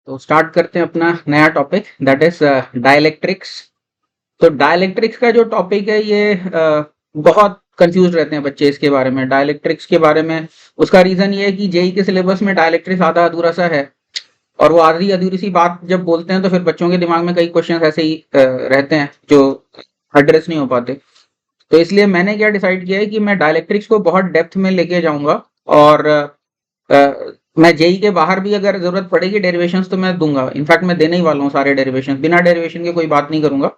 तो स्टार्ट करते हैं अपना नया टॉपिक दैट इज डाइलेक्ट्रिक्स। तो डाइलेक्ट्रिक्स का जो टॉपिक है ये बहुत कंफ्यूज रहते हैं बच्चे इसके बारे में, डाइलेक्ट्रिक्स के बारे में। उसका रीजन ये है कि जेई के सिलेबस में डाइलेक्ट्रिक्स आधा अधूरा सा है, और वो आधी अधूरी सी बात जब बोलते हैं तो फिर बच्चों के दिमाग में कई क्वेश्चन ऐसे ही रहते हैं जो एड्रेस नहीं हो पाते। तो इसलिए मैंने क्या डिसाइड किया है कि मैं डाइलेक्ट्रिक्स को बहुत डेप्थ में लेके जाऊंगा, और मैं जेई के बाहर भी अगर जरूरत पड़ेगी डेरिवेशंस तो मैं दूंगा। इनफैक्ट मैं देने ही वाला हूँ सारे डेरिवेशंस, बिना डेरिवेशन के कोई बात नहीं करूंगा।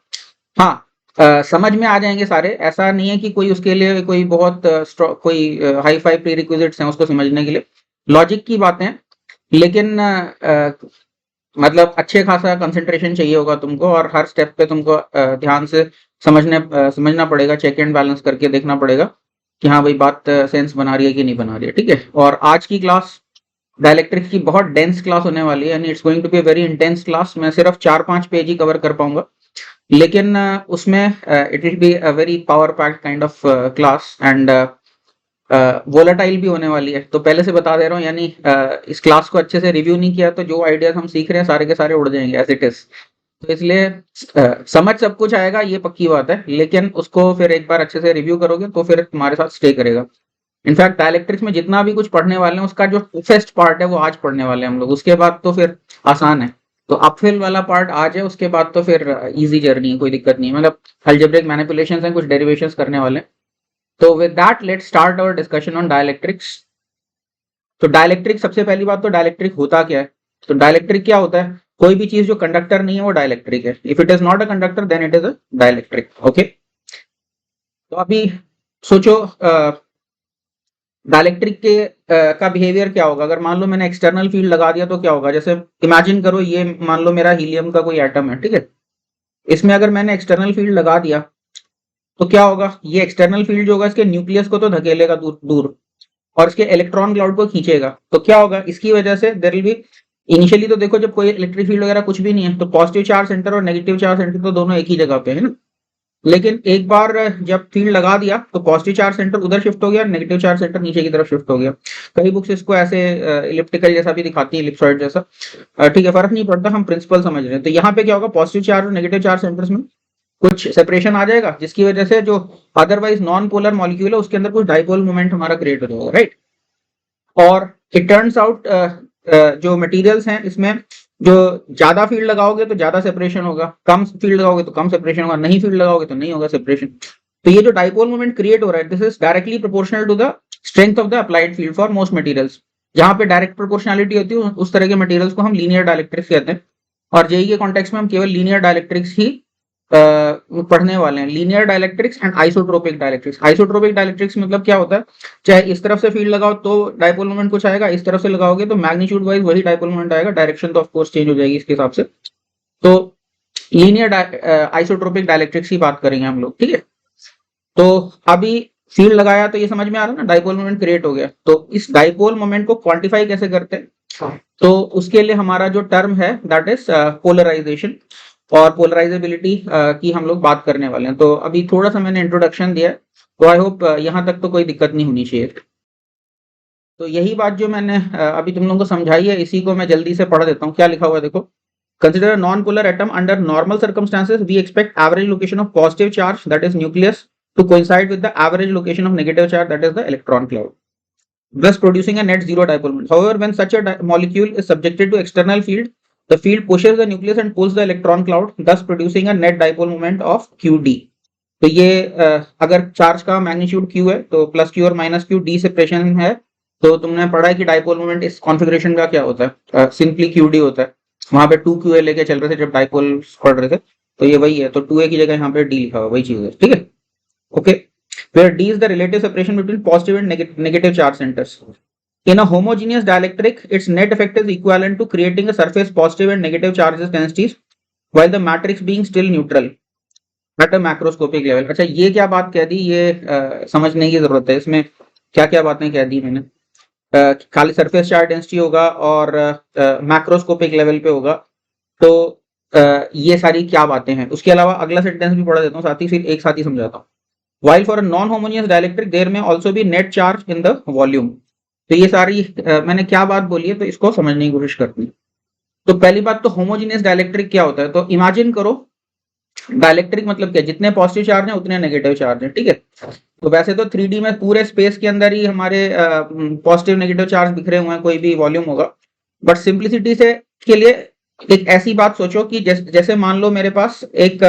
हाँ, समझ में आ जाएंगे सारे, ऐसा नहीं है कि कोई उसके लिए कोई बहुत कोई हाई फाई प्री रिक्विजिट्स हैं उसको समझने के लिए, लॉजिक की बातें हैं। लेकिन मतलब अच्छे खासा कंसंट्रेशन चाहिए होगा तुमको, और हर स्टेप पे तुमको ध्यान से समझना पड़ेगा, चेक एंड बैलेंस करके देखना पड़ेगा कि हाँ भाई बात सेंस बना रही है कि नहीं बना रही है। ठीक है, और आज की क्लास डाइलेक्ट्रिक्स की बहुत डेंस क्लास होने वाली है, and it's going to be a very intense class. मैं सिर्फ 4-5 पेज ही कवर कर पाऊंगा, लेकिन उसमें it will be a very power packed kind of class, and volatile भी होने वाली है। तो पहले से बता दे रहा हूँ, यानी इस क्लास को अच्छे से रिव्यू नहीं किया तो जो आइडियाज हम सीख रहे हैं सारे के सारे उड़ जाएंगे एज इट इज। तो इसलिए समझ सब कुछ आएगा, ये पक्की बात है, लेकिन उसको फिर एक बार अच्छे से रिव्यू करोगे तो फिर तुम्हारे साथ स्टे करेगा। इनफैक्ट डायलेक्ट्रिक्स में जितना भी कुछ पढ़ने वाले हैं उसका जो टफेस्ट पार्ट है वो आज पढ़ने वाले हैं हम लोग, उसके बाद तो फिर आसान है। तो अपफिल वाला पार्ट आज है, उसके बाद तो फिर इजी जर्नी है, कोई दिक्कत नहीं है। मतलब अलजेब्रिक मैनिपुलेशंस हैं, कुछ डेरिवेशंस करने वाले हैं। तो with that let's start our discussion on dielectrics. तो डायलेक्ट्रिक, सबसे पहली बात तो डायलेक्ट्रिक होता क्या है। तो डायलेक्ट्रिक क्या होता है, कोई भी चीज जो कंडक्टर नहीं है वो डायलेक्ट्रिक है। If it is not a conductor then it is a dielectric. Okay, तो अभी सोचो डायलेक्ट्रिक के का बिहेवियर क्या होगा। अगर मान लो मैंने एक्सटर्नल फील्ड लगा दिया तो क्या होगा। जैसे इमेजिन करो, ये मान लो मेरा हीलियम का कोई एटम है, ठीक है। इसमें अगर मैंने एक्सटर्नल फील्ड लगा दिया तो क्या होगा, ये एक्सटर्नल फील्ड जो होगा इसके न्यूक्लियस को तो धकेलेगा दूर दूर, और इसके इलेक्ट्रॉन क्लाउड को खींचेगा। तो क्या होगा, इसकी वजह से देयर विल बी, इनिशियली तो देखो जब कोई इलेक्ट्रिक फील्ड वगैरह कुछ भी नहीं है तो पॉजिटिव चार्ज सेंटर और नेगेटिव चार्ज सेंटर तो दोनों एक ही जगह पे है ना। लेकिन एक बार जब फील्ड लगा दिया तो पॉजिटिव चार्ज सेंटर उधर शिफ्ट हो गया, नेगेटिव चार्ज सेंटर नीचे की तरफ शिफ्ट हो गया। कई बुक्स इसको ऐसे इलिप्टिकल जैसा भी दिखाती है, इलिप्सॉइड जैसा। ठीक है, फर्क नहीं पड़ता, हम प्रिंसिपल समझ रहे हैं। तो यहाँ पे क्या होगा, पॉजिटिव चार्ज और नेगेटिव चार्ज सेंटर्स में कुछ सेपरेशन आ जाएगा, जिसकी वजह से जो अदरवाइज नॉन पोलर मॉलिक्यूल है उसके अंदर कुछ डाइपोल मोमेंट हमारा क्रिएट हो जाएगा, राइट। और इट टर्न्स आउट जो मटेरियल्स हैं इसमें जो ज्यादा फील्ड लगाओगे तो ज्यादा सेपरेशन होगा, कम फील्ड लगाओगे तो कम सेपरेशन होगा, नहीं फील्ड लगाओगे तो नहीं होगा सेपरेशन। तो ये जो डाइपोल मोमेंट क्रिएट हो रहा है, this is directly proportional to the strength of the applied field for most materials. जहां पे डायरेक्ट प्रोपोर्शनलिटी होती है उस तरह के मटेरियल्स को हम लीनियर डाइलेक्ट्रिक्स कहते हैं। और जेई के कॉन्टेक्स्ट में हम केवल लीनियर डाइलेक्ट्रिक्स ही पढ़ने वाले हैं, linear dielectrics and isotropic dielectrics. Isotropic dielectrics मतलब क्या होता है, चाहे इस तरफ से फील्ड लगाओ तो डाइपोल मोमेंट कुछ आएगा, इस तरफ से लगाओगे तो मैग्नीट्यूड वाइज वही डाइपोल मोमेंट आएगा, डायरेक्शन तो ऑफ कोर्स चेंज हो जाएगी इसके हिसाब से। तो लीनियर आइसोट्रोपिक डाइलेक्ट्रिक्स की बात करेंगे हम लोग, ठीक है। तो अभी फील्ड लगाया तो ये समझ में आ रहा है ना, डाइपोल मोमेंट क्रिएट हो गया। तो इस डाइपोल मोमेंट को क्वांटिफाई कैसे करते हैं, तो उसके लिए हमारा जो टर्म है दैट इज पोलराइजेशन और पोलराइजेबिलिटी की हम लोग बात करने वाले हैं। तो अभी थोड़ा सा मैंने इंट्रोडक्शन दिया है, तो आई होप यहाँ तक तो कोई दिक्कत नहीं होनी चाहिए। तो यही बात जो मैंने अभी तुम लोगों को समझाई है, इसी को मैं जल्दी से पढ़ देता हूँ। क्या लिखा हुआ है देखो, consider non polar atom under normal circumstances we expect average location of positive charge that is nucleus to coincide with the average location of negative charge that is the electron cloud, thus producing a net zero dipole moment. However, when such a molecule is subjected to external field, the field pushes the nucleus and pulls the electron cloud, thus producing a net dipole moment of qd. तो ये अगर charge का magnitude q है तो plus q और minus q, d separation है। तो तुमने पढ़ा है कि डाइपोल मोमेंट इस कॉन्फ़िगरेशन का क्या होता है, सिंपली qd होता है। वहां पे 2qa लेके चल रहे थे जब डाइपोल पढ़ रहे थे, तो ये वही है। तो 2a की जगह यहाँ पे d लिखा हुआ, वही चीज है, ठीक है। Okay, where d is the relative separation between positive and negative charge centers. In a homogeneous dielectric, its net effect is equivalent to creating a surface positive and negative charges densities, while the matrix being still neutral at a macroscopic level. अच्छा, ये क्या बात कह दी, ये समझने की जरूरत है। इसमें क्या क्या बातें कह दी मैंने, खाली सरफेस चार्ज डेंसिटी होगा और मैक्रोस्कोपिक लेवल पे होगा। तो ये सारी क्या बातें हैं, उसके अलावा अगला सेंटेंस भी पढ़ा देता हूँ साथ ही, फिर एक साथ ही समझाता हूँ। While for a non-homogeneous dielectric there may also be net charge in the volume. तो ये सारी मैंने क्या बात बोली है तो इसको समझने की कोशिश करती हूँ। तो पहली बात तो होमोजीनियस डाइलेक्ट्रिक क्या होता है, तो इमेजिन करो डाइलेक्ट्रिक मतलब क्या, जितने पॉजिटिव चार्ज हैं उतने नेगेटिव चार्ज हैं, ठीक है। तो वैसे तो 3D में पूरे स्पेस के अंदर ही हमारे पॉजिटिव नेगेटिव चार्ज बिखरे हुए हैं, कोई भी वॉल्यूम होगा, बट सिंप्लिसिटी से के लिए एक ऐसी बात सोचो कि जैसे मान लो मेरे पास एक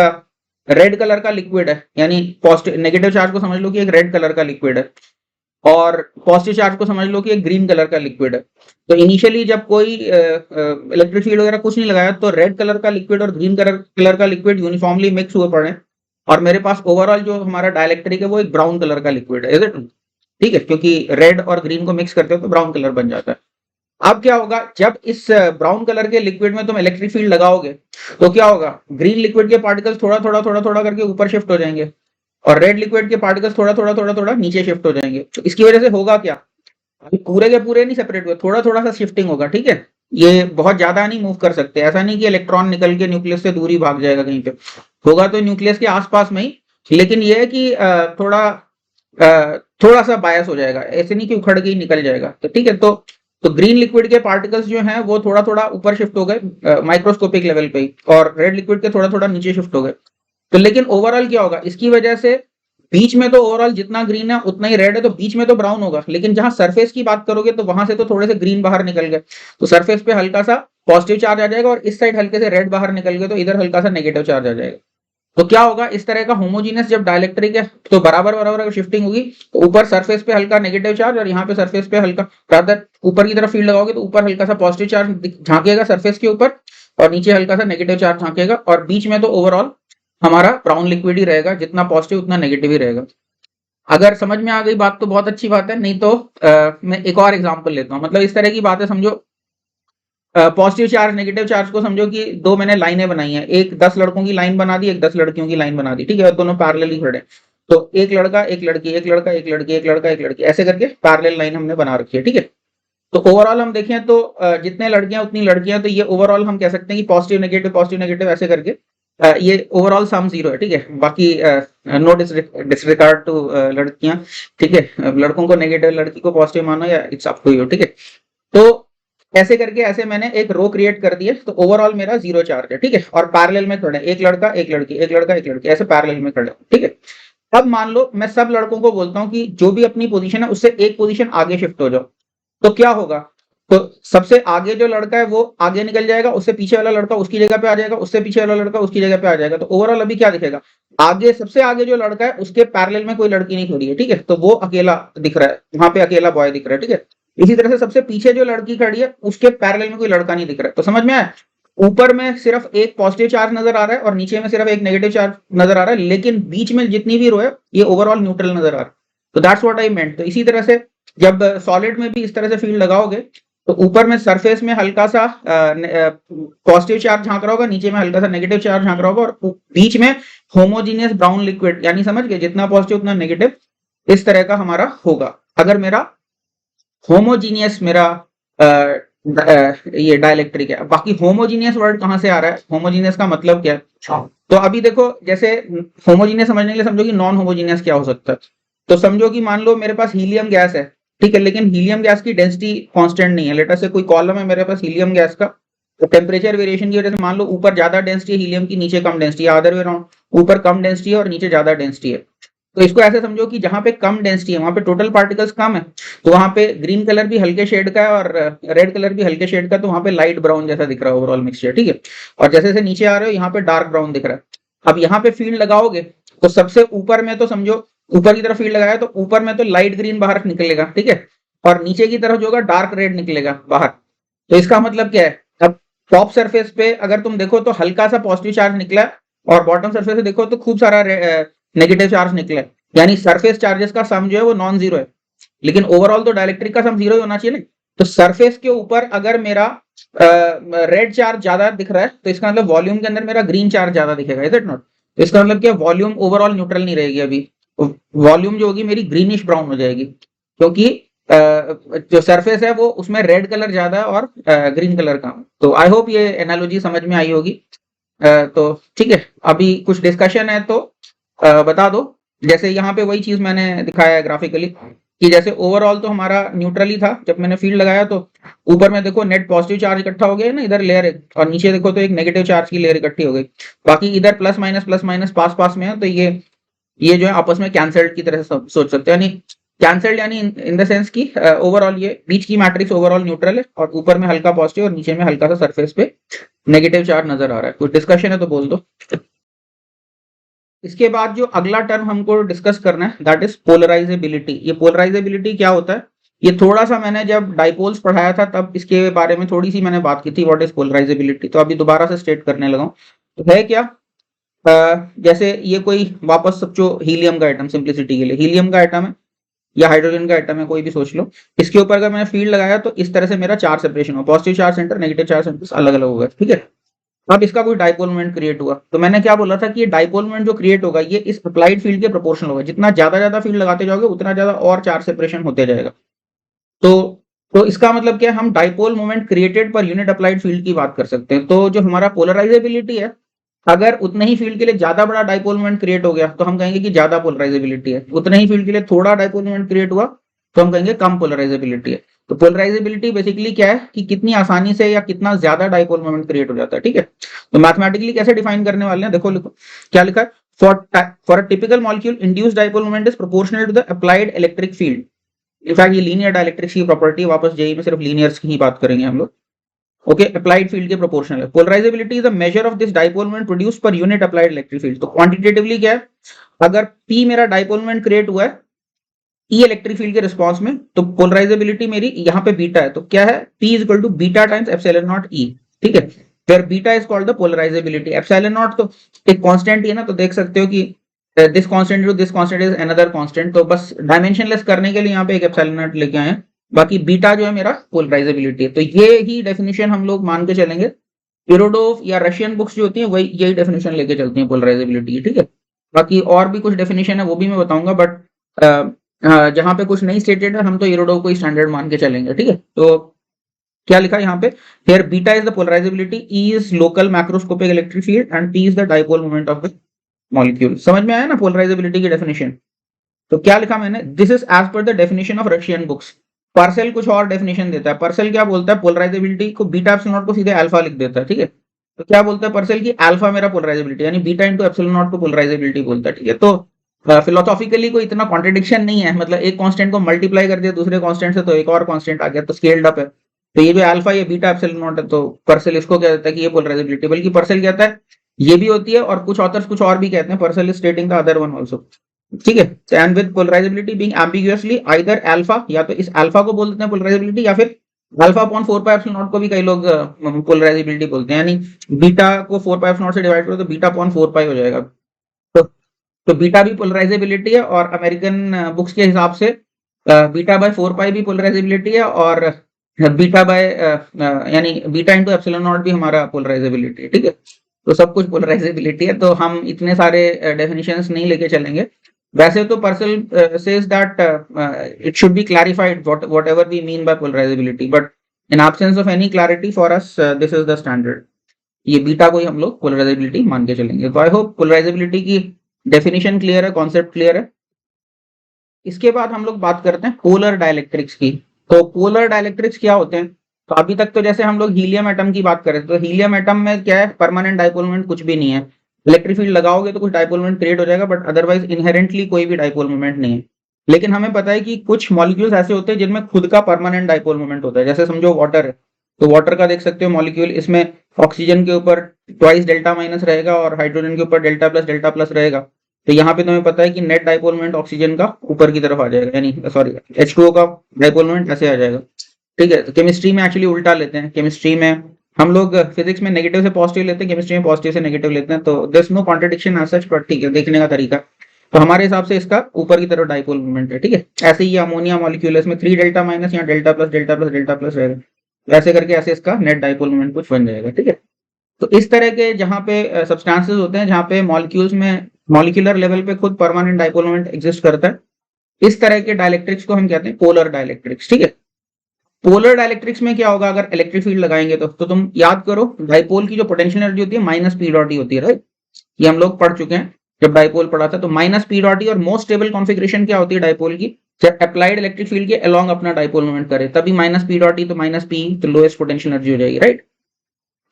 रेड कलर का लिक्विड है, यानी पॉजिटिव नेगेटिव चार्ज को समझ लो कि एक रेड कलर का लिक्विड है, और पॉजिटिव चार्ज को समझ लो कि एक ग्रीन कलर का लिक्विड है। तो इनिशियली जब कोई इलेक्ट्रिक फील्ड वगैरह कुछ नहीं लगाया, तो रेड कलर का लिक्विड और ग्रीन कलर का लिक्विड यूनिफॉर्मली मिक्स हुए पड़े, और मेरे पास ओवरऑल जो हमारा डाइलेक्ट्रिक है वो एक ब्राउन कलर का लिक्विड है, ठीक है, क्योंकि रेड और ग्रीन को मिक्स करते हो तो ब्राउन कलर बन जाता है। अब क्या होगा, जब इस ब्राउन कलर के लिक्विड में तुम इलेक्ट्रिक फील्ड लगाओगे तो क्या होगा, ग्रीन लिक्विड के पार्टिकल्स थोड़ा थोड़ा थोड़ा थोड़ा करके ऊपर शिफ्ट हो जाएंगे, और रेड लिक्विड के पार्टिकल्स थोड़ा थोड़ा थोड़ा थोड़ा नीचे शिफ्ट हो जाएंगे। तो इसकी वजह से होगा क्या, अभी पूरे के पूरे नहीं सेपरेट हुए, थोड़ा थोड़ा सा शिफ्टिंग होगा, ठीक है। ये बहुत ज्यादा नहीं मूव कर सकते, ऐसा नहीं कि इलेक्ट्रॉन निकल के न्यूक्लियस से दूर ही भाग जाएगा कहीं पे, होगा तो न्यूक्लियस के आसपास में ही, लेकिन ये है कि थोड़ा सा बायस हो जाएगा, ऐसे नहीं कि उखड़ के ही निकल जाएगा, तो ठीक है। तो ग्रीन लिक्विड के पार्टिकल्स जो हैं वो थोड़ा थोड़ा ऊपर शिफ्ट हो गए माइक्रोस्कोपिक लेवल पे ही, और रेड लिक्विड के थोड़ा थोड़ा नीचे शिफ्ट हो गए। तो लेकिन ओवरऑल क्या होगा, इसकी वजह से बीच में तो ओवरऑल जितना ग्रीन है उतना ही रेड है, तो बीच में तो ब्राउन होगा, लेकिन जहां सरफेस की बात करोगे तो वहां से तो थोड़े से ग्रीन बाहर निकल गए, तो सरफेस पे हल्का सा पॉजिटिव चार्ज आ जाएगा, और इस साइड हल्के से रेड बाहर निकल गए तो इधर हल्का सा नेगेटिव चार्ज आ जाएगा। तो क्या होगा, इस तरह का होमोजीनियस जब डाइलेक्ट्रिक है तो बराबर बराबर अगर शिफ्टिंग होगी तो ऊपर सरफेस पे हल्का नेगेटिव चार्ज, और यहाँ पे सरफेस पे हल्का, रादर ऊपर की तरफ फील्ड लगाओगे तो ऊपर हल्का सा पॉजिटिव चार्ज झांकेगा सरफेस के ऊपर, और नीचे हल्का सा नेगेटिव चार्ज झांकेगा, और बीच में तो ओवरऑल हमारा ब्राउन लिक्विड ही रहेगा, जितना पॉजिटिव उतना नेगेटिव ही रहेगा। अगर समझ में आ गई बात तो बहुत अच्छी बात है, नहीं तो मैं एक और एग्जांपल लेता हूँ। मतलब इस तरह की बातें समझो, पॉजिटिव चार्ज नेगेटिव चार्ज को समझो कि दो मैंने लाइनें बनाई हैं, एक 10 लड़कों की लाइन बना दी, एक 10 लड़कियों की लाइन बना दी, ठीक है, और दोनों पैरेलल खड़े, तो एक लड़का एक लड़की, एक लड़का एक लड़की, एक लड़का एक लड़की, ऐसे करके पैरेलल लाइन हमने बना रखी है, ठीक है। तो ओवरऑल हम देखें तो जितने लड़कियां उतनी लड़कियां, तो ये ओवरऑल हम कह सकते हैं कि पॉजिटिव नेगेटिव ऐसे करके ये ओवरऑल सम 0 है, ठीक है। बाकी नो डिसरिगार्ड टू लड़कियां, ठीक है, लड़कों को नेगेटिव लड़की को पॉजिटिव मानो, या इट्स अप टू यू, ठीक है। तो ऐसे करके ऐसे मैंने एक रो क्रिएट कर दी है, तो ओवरऑल मेरा 0 चार्ज है, ठीक है, और पैरेलल में खड़े एक लड़का एक लड़की, एक लड़का एक लड़की, ऐसे पैरेलल में खड़े, ठीक है। अब मान लो मैं सब लड़कों को बोलता हूं कि जो भी अपनी पोजीशन है उससे एक पोजीशन आगे शिफ्ट हो जाओ, तो क्या होगा, तो सबसे आगे जो लड़का है वो आगे निकल जाएगा, उससे पीछे वाला लड़का उसकी जगह पे आ जाएगा, उससे पीछे वाला लड़का उसकी जगह पे आ जाएगा। तो ओवरऑल अभी क्या दिखेगा, आगे सबसे आगे जो लड़का है उसके पैरेलल में कोई लड़की नहीं खड़ी है, ठीक है, तो वो अकेला दिख रहा है, वहां पे अकेला बॉय दिख रहा है, ठीक है। इसी तरह से सबसे पीछे जो लड़की खड़ी है उसके पैरेलल में कोई लड़का नहीं दिख रहा है। तो समझ में आया, ऊपर में सिर्फ एक पॉजिटिव चार्ज नजर आ रहा है और नीचे में सिर्फ एक नेगेटिव चार्ज नजर आ रहा है, लेकिन बीच में जितनी भी रो है ये ओवरऑल न्यूट्रल नजर आ रहा है। तो दैट्स व्हाट आई मेंट। तो इसी तरह से जब सॉलिड में भी इस तरह से फील्ड लगाओगे तो ऊपर में सरफेस में हल्का सा पॉजिटिव चार्ज झांक रहा होगा, नीचे में हल्का सा नेगेटिव चार्ज झांक रहा होगा, और बीच में होमोजीनियस ब्राउन लिक्विड, यानी समझ गए, जितना पॉजिटिव उतना नेगेटिव, इस तरह का हमारा होगा अगर मेरा होमोजीनियस मेरा ये डाइलेक्ट्रिक है। बाकी होमोजीनियस वर्ड कहां से आ रहा है, होमोजीनियस का मतलब क्या है, तो अभी देखो, जैसे होमोजीनियस समझने के लिए समझो कि नॉन होमोजीनियस क्या हो सकता है। तो समझो कि मान लो मेरे पास हीलियम गैस है, ठीक है, लेकिन हीलियम गैस की डेंसिटी कांस्टेंट नहीं है। लेटर से कोई कॉलम है मेरे पास हीलियम गैस का, तो टेम्परेचर वेरिएशन की वजह से मान लो ऊपर ज्यादा डेंसिटी है हीलियम की, नीचे कम डेंसिटी है, अदर वे अराउंड, ऊपर कम डेंसिटी है और नीचे ज्यादा डेंसिटी है। तो इसको ऐसे समझो कि जहां पे कम डेंसिटी है वहां पे टोटल पार्टिकल्स कम है, तो वहां पे ग्रीन कलर भी हल्के शेड का है और रेड कलर भी हल्के शेड का, तो वहां पे लाइट ब्राउन जैसा दिख रहा है ओवरऑल मिक्सचर, ठीक है। और जैसे जैसे नीचे आ रहे हो यहाँ पे डार्क ब्राउन दिख रहा है। अब यहाँ पे फील्ड लगाओगे तो सबसे ऊपर में तो समझो ऊपर की तरफ फील्ड लगाया तो ऊपर में तो लाइट ग्रीन बाहर निकलेगा, ठीक है, और नीचे की तरफ जो होगा डार्क रेड निकलेगा बाहर। तो इसका मतलब क्या है, अब टॉप सरफेस पे अगर तुम देखो तो हल्का सा पॉजिटिव चार्ज निकला है, और बॉटम सरफेस पे देखो तो खूब सारा नेगेटिव चार्ज निकला है, यानी सरफेस चार्जेस का सम जो है वो नॉन जीरो है, लेकिन ओवरऑल तो डाइलेक्ट्रिक का सम जीरो ही होना चाहिए ना। तो सरफेस के ऊपर अगर मेरा रेड चार्ज ज्यादा दिख रहा है तो इसका मतलब वॉल्यूम के अंदर मेरा ग्रीन चार्ज ज्यादा दिखेगा, इज इट नॉट। तो इसका मतलब क्या, वॉल्यूम ओवरऑल न्यूट्रल नहीं रहेगी, अभी वॉल्यूम जो होगी मेरी ग्रीनिश ब्राउन हो जाएगी, क्योंकि जो सरफेस है वो उसमें रेड कलर ज्यादा है और ग्रीन कलर कम। तो आई होप ये एनालॉजी समझ में आई होगी। तो ठीक है, अभी कुछ डिस्कशन है तो बता दो, जैसे यहाँ पे वही चीज मैंने दिखाया है ग्राफिकली। कि जैसे ओवरऑल तो हमारा न्यूट्रल ही था, जब मैंने फील्ड लगाया तो ऊपर में देखो नेट पॉजिटिव चार्ज इकट्ठा हो गया ना, इधर लेयर है, और नीचे देखो तो एक नेगेटिव चार्ज की लेयर इकट्ठी हो गई। बाकी इधर प्लस माइनस पास पास में है, तो ये जो है आपस में कैंसल्ड की तरह से सोच सकते हैं, यानी कैंसल्ड यानी इन द सेंस की ओवरऑल ये बीच की मैट्रिक्स ओवरऑल न्यूट्रल है, और ऊपर में हल्का पॉजिटिव और नीचे में हल्का सा सरफेस पे नेगेटिव चार्ज नजर आ रहा है। कोई डिस्कशन है तो बोल दो। इसके बाद जो अगला टर्म हमको डिस्कस करना है दैट इज पोलराइजेबिलिटी। ये पोलराइजेबिलिटी क्या होता है, ये थोड़ा सा मैंने जब डाइपोल्स पढ़ाया था तब इसके बारे में थोड़ी सी मैंने बात की थी, व्हाट इज पोलराइजेबिलिटी, तो अभी दोबारा से स्टेट करने लगा हूं। तो है क्या, जैसे ये कोई वापस समझो हीलियम का एटम, सिंप्लिसिटी के लिए हीलियम का एटम है या हाइड्रोजन का एटम है, कोई भी सोच लो। इसके ऊपर अगर मैंने फील्ड लगाया तो इस तरह से मेरा चार्ज सेपरेशन हो, positive charge centre negative charge centre अलग अलग होगा, ठीक है। अब इसका कोई डाइपोल मोमेंट क्रिएट हुआ, तो मैंने क्या बोला था कि ये डाइपोल मोमेंट जो क्रिएट होगा ये इस अप्लाइड फील्ड के प्रोपोर्शनल होगा, जितना ज्यादा फील्ड लगाते जाओगे उतना ज्यादा और चार्ज सेपरेशन होते जाएगा। तो तो इसका मतलब क्या है, हम डाइपोल मोमेंट क्रिएटेड पर यूनिट अप्लाइड फील्ड की बात कर सकते हैं। तो जो हमारा पोलराइजेबिलिटी है, अगर उतने ही फील्ड के लिए ज्यादा बड़ा डाइपोल मोमेंट क्रिएट हो गया तो हम कहेंगे कि ज्यादा पोलराइजेबिलिटी है, उतने ही फील्ड के लिए थोड़ा डाइपोल मोमेंट क्रिएट हुआ तो हम कहेंगे कम पोलराइजेबिलिटी है। तो पोलराइजेबिलिटी बेसिकली क्या है कि कितनी आसानी से या कितना ज्यादा डाइपोल मोमेंट क्रिएट हो जाता है, ठीक है। तो मैथमेटिकली कैसे डिफाइन करने वाले हैं, देखो लिखो क्या लिखा है, for a typical molecule induced dipole moment is proportional to the applied electric field. In fact ये लीनियर डाइलेक्ट्रिक्स की प्रॉपर्टी, वापस जेई में सिर्फ लीनियर्स की ही बात करेंगे हम लोग। ओके, अप्लाइड फील्ड के प्रोपोर्शनल है। Polarisability is a measure of this dipole moment produced per unit applied electric field. तो क्वांटिटेटिवली क्या है, अगर P मेरा डाइपोल मोमेंट क्रिएट हुआ है ई इलेक्ट्रिक फील्ड के रिस्पांस में, तो पोलराइजेबिलिटी मेरी यहाँ पे बीटा है, तो क्या है P is equal to beta times epsilon not E, ठीक है। फिर beta is called the polarisability. Epsilon not तो एक कांस्टेंट ही है ना, तो देख सकते हो कि this constant to this constant is another constant, तो बस डायमेंशनलेस करने के लिए यहाँ पे एक एप्सिलॉन नॉट लेके आए हैं। बाकी बीटा जो है मेरा पोलराइजेबिलिटी है। तो ये ही डेफिनेशन हम लोग मान के चलेंगे, इरोडोव या रशियन बुक्स जो होती हैं वही यही डेफिनेशन लेके चलती हैं पोलराइजेबिलिटी, ठीक है। बाकी और भी कुछ डेफिनेशन है वो भी मैं बताऊंगा, बट जहां पे कुछ नहीं स्टेटेड है हम तो इरोडोव को ही स्टैंडर्ड मान के चलेंगे, ठीक है। तो क्या लिखा है यहाँ पे, here beta is the polarisability, E is local macroscopic electric field and P is the dipole moment of the molecule. समझ में आया ना पोलराइजेबिलिटी की डेफिनेशन। तो क्या लिखा मैंने, this is as per the definition of Russian books. Purcell कुछ और डेफिनेशन देता है। पार्सेल क्या बोलता है, पोलराइजेबिलिटी को बीटा एप्सिलॉन नॉट को सीधे अल्फा लिख देता है, ठीक है। तो क्या बोलता है पार्सेल की, अल्फा मेरा पोलराइजेबिलिटी, यानी बीटा इंटू एप्सिलॉन नॉट को पोलराइजेबिलिटी बोलता है, ठीक है। तो फिलोसॉफिकली कोई इतना कॉन्ट्रडिक्शन नहीं है, मतलब एक कांस्टेंट को मल्टीप्लाई कर दिया दूसरे कांस्टेंट से तो एक और कांस्टेंट आ गया, तो स्केल्ड अप है। तो ये जो अल्फा ये बीटा एप्सिलॉन नॉट है, तो पर्सेल इसको क्या कहता है कि ये पोलराइजेबिलिटी, बल्कि पर्सेल कहता है ये भी होती है, और कुछ ऑथर्स कुछ और भी कहते हैं, Purcell is stating the other one also, ठीक है। And with polarizability being ambiguously either alpha, या तो इस अल्फा को बोल देते हैं पोलराइजेबिलिटी, या फिर alpha upon 4 pi epsilon not को भी कई लोग पोलराइजेबिलिटी बोलते हैं, यानी बीटा को 4 पाई एप्सिलॉन नॉट से डिवाइड करो तो बीटा अपॉन 4 पाई हो जाएगा। तो तो बीटा भी पोलराइजेबिलिटी है, और अमेरिकन बुक्स के हिसाब से बीटा बाय 4 पाई भी पोलराइजेबिलिटी है, और बीटा बाय यानी बीटा इंटू एप्सिलॉन नॉट भी हमारा पोलराइजेबिलिटी है, ठीक है। तो सब कुछ पोलराइजेबिलिटी है, तो हम इतने सारे डेफिनेशंस नहीं लेके चलेंगे। वैसे तो Purcell says that it should be clarified whatever we mean by polarisability, but in absence of any clarity for us this is the standard. ये बीटा को ही हम लोग पोलराइजेबिलिटी मान के चलेंगे। तो आई होप पोलराइजेबिलिटी की डेफिनेशन क्लियर है, कॉन्सेप्ट क्लियर है। इसके बाद हम लोग बात करते हैं पोलर डाइलेक्ट्रिक्स की। तो पोलर डाइलेक्ट्रिक्स क्या होते हैं, तो अभी तक तो जैसे हम लोग हीलियम एटम की बात करें, तो हीलियम एटम में क्या है, परमानेंट डाइपोल मोमेंट कुछ भी नहीं है। इलेक्ट्रिक फील्ड लगाओगे तो कुछ डाइपोल मोमेंट क्रिएट हो जाएगा, बट अदरवाइज इनहेरेंटली कोई भी डाइपोल मोमेंट नहीं है। लेकिन हमें पता है कि कुछ मॉलिक्यूल्स ऐसे होते हैं जिनमें खुद का परमानेंट डाइपोल मोमेंट होता है। जैसे समझो वाटर है, तो वाटर का देख सकते हो मॉलिक्यूल, इसमें ऑक्सीजन के ऊपर ट्वाइस डेल्टा माइनस रहेगा और हाइड्रोजन के ऊपर डेल्टा प्लस रहेगा। तो यहाँ पे तुम्हें पता है कि नेट डाइपोल मोमेंट ऑक्सीजन का ऊपर की तरफ आ जाएगा, यानी सॉरी H2O का डाइपोल मोमेंट ऐसे आ जाएगा, ठीक है। तो केमिस्ट्री में एक्चुअली उल्टा लेते हैं। केमिस्ट्री में हम लोग फिजिक्स में नेगेटिव से पॉजिटिव लेते हैं, केमिस्ट्री में पॉजिटिव से नेगेटिव लेते हैं। तो there is no contradiction as such, but ठीक है, देखने का तरीका। तो हमारे हिसाब से इसका ऊपर की तरफ डाइपोल मोमेंट है, ठीक है। ऐसे ही अमोनिया मॉलिक्यूल है, इसमें 3 डेल्टा माइनस, यहाँ डेल्टा प्लस रहेगा, ऐसे करके ऐसे इसका नेट डाइपोल मोमेंट कुछ बन जाएगा, ठीक है। तो इस तरह के जहाँ पे सब्सटेंसेस होते हैं, जहाँ पे मॉलिक्यूल्स में मॉलिक्यूलर लेवल पे खुद परमानेंट डाइपोल मोमेंट एग्जिस्ट करता है, इस तरह के डाइलेक्ट्रिक्स को हम कहते हैं पोलर डाइलेक्ट्रिक्स, ठीक है। पोलर डाइलेक्ट्रिक्स में क्या होगा, अगर इलेक्ट्रिक फील्ड लगाएंगे तो तुम याद करो डाइपोल की जो पोटेंशियल एनर्जी होती है माइनस पी डॉट ई होती है, राइट। ये हम लोग पढ़ चुके हैं जब डाइपोल पढ़ा था। तो माइनस पी डॉट ई, और मोस्ट स्टेबल कॉन्फिगरेशन क्या होती है डाइपोल की, जब अप्लाइड इलेक्ट्रिक फील्ड के अलोंग अपना डाइपोल मोमेंट करे, तभी माइनस पी डॉट ई, तो माइनस पी तो लोएस्ट पोटेंशियल एनर्जी हो जाएगी, राइट।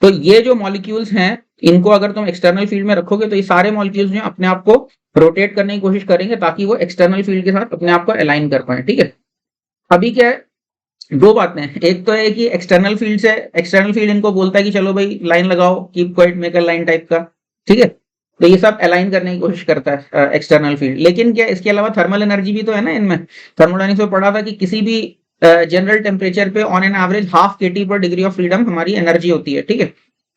तो ये जो मॉलिक्यूल्स हैं, इनको अगर तुम एक्सटर्नल फील्ड में रखोगे तो ये सारे मॉलिक्यूल्स जो अपने आप को रोटेट करने की कोशिश करेंगे ताकि वो एक्सटर्नल फील्ड के साथ अपने आप को अलाइन कर पाए, ठीक है। अभी क्या है, दो बातें हैं। एक तो है कि एक्सटर्नल फील्ड से, एक्सटर्नल फील्ड इनको बोलता है कि चलो भाई लाइन लगाओ, keep quiet, make a line type का, ठीक है। तो ये सब अलाइन करने की कोशिश करता है एक्सटर्नल फील्ड। लेकिन क्या इसके अलावा थर्मल एनर्जी भी तो है ना इनमें। थर्मोडायनेमिक्स में पढ़ा था कि किसी भी जनरल टेम्परेचर पे ऑन एन एवरेज हाफ केटी पर डिग्री ऑफ फ्रीडम हमारी एनर्जी होती है, ठीक है।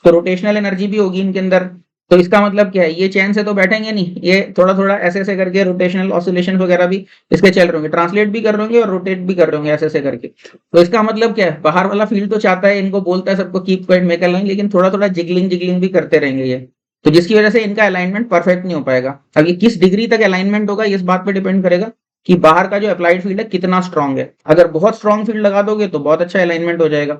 तो रोटेशनल एनर्जी भी होगी इनके अंदर। तो इसका मतलब क्या है, ये चैन से तो बैठेंगे नहीं, ये थोड़ा थोड़ा ऐसे ऐसे करके रोटेशनल ऑसिलेशन वगैरह भी इसके चल रहे होंगे, ट्रांसलेट भी कर रहे होंगे और रोटेट भी कर रहे होंगे ऐसे ऐसे करके। तो इसका मतलब क्या है, बाहर वाला फील्ड तो चाहता है, इनको बोलता है सबको keep quiet, make a line, लेकिन थोड़ा थोड़ा जिगलिंग जिगलिंग भी करते रहेंगे ये। तो जिसकी वजह से इनका अलाइनमेंट परफेक्ट नहीं हो पाएगा। अब ये किस डिग्री तक अलाइनमेंट होगा, इस बात पे डिपेंड करेगा कि बाहर का जो अप्लाइड फील्ड है कितना स्ट्रांग है। अगर बहुत स्ट्रांग फील्ड लगा दोगे तो बहुत अच्छा अलाइनमेंट हो जाएगा,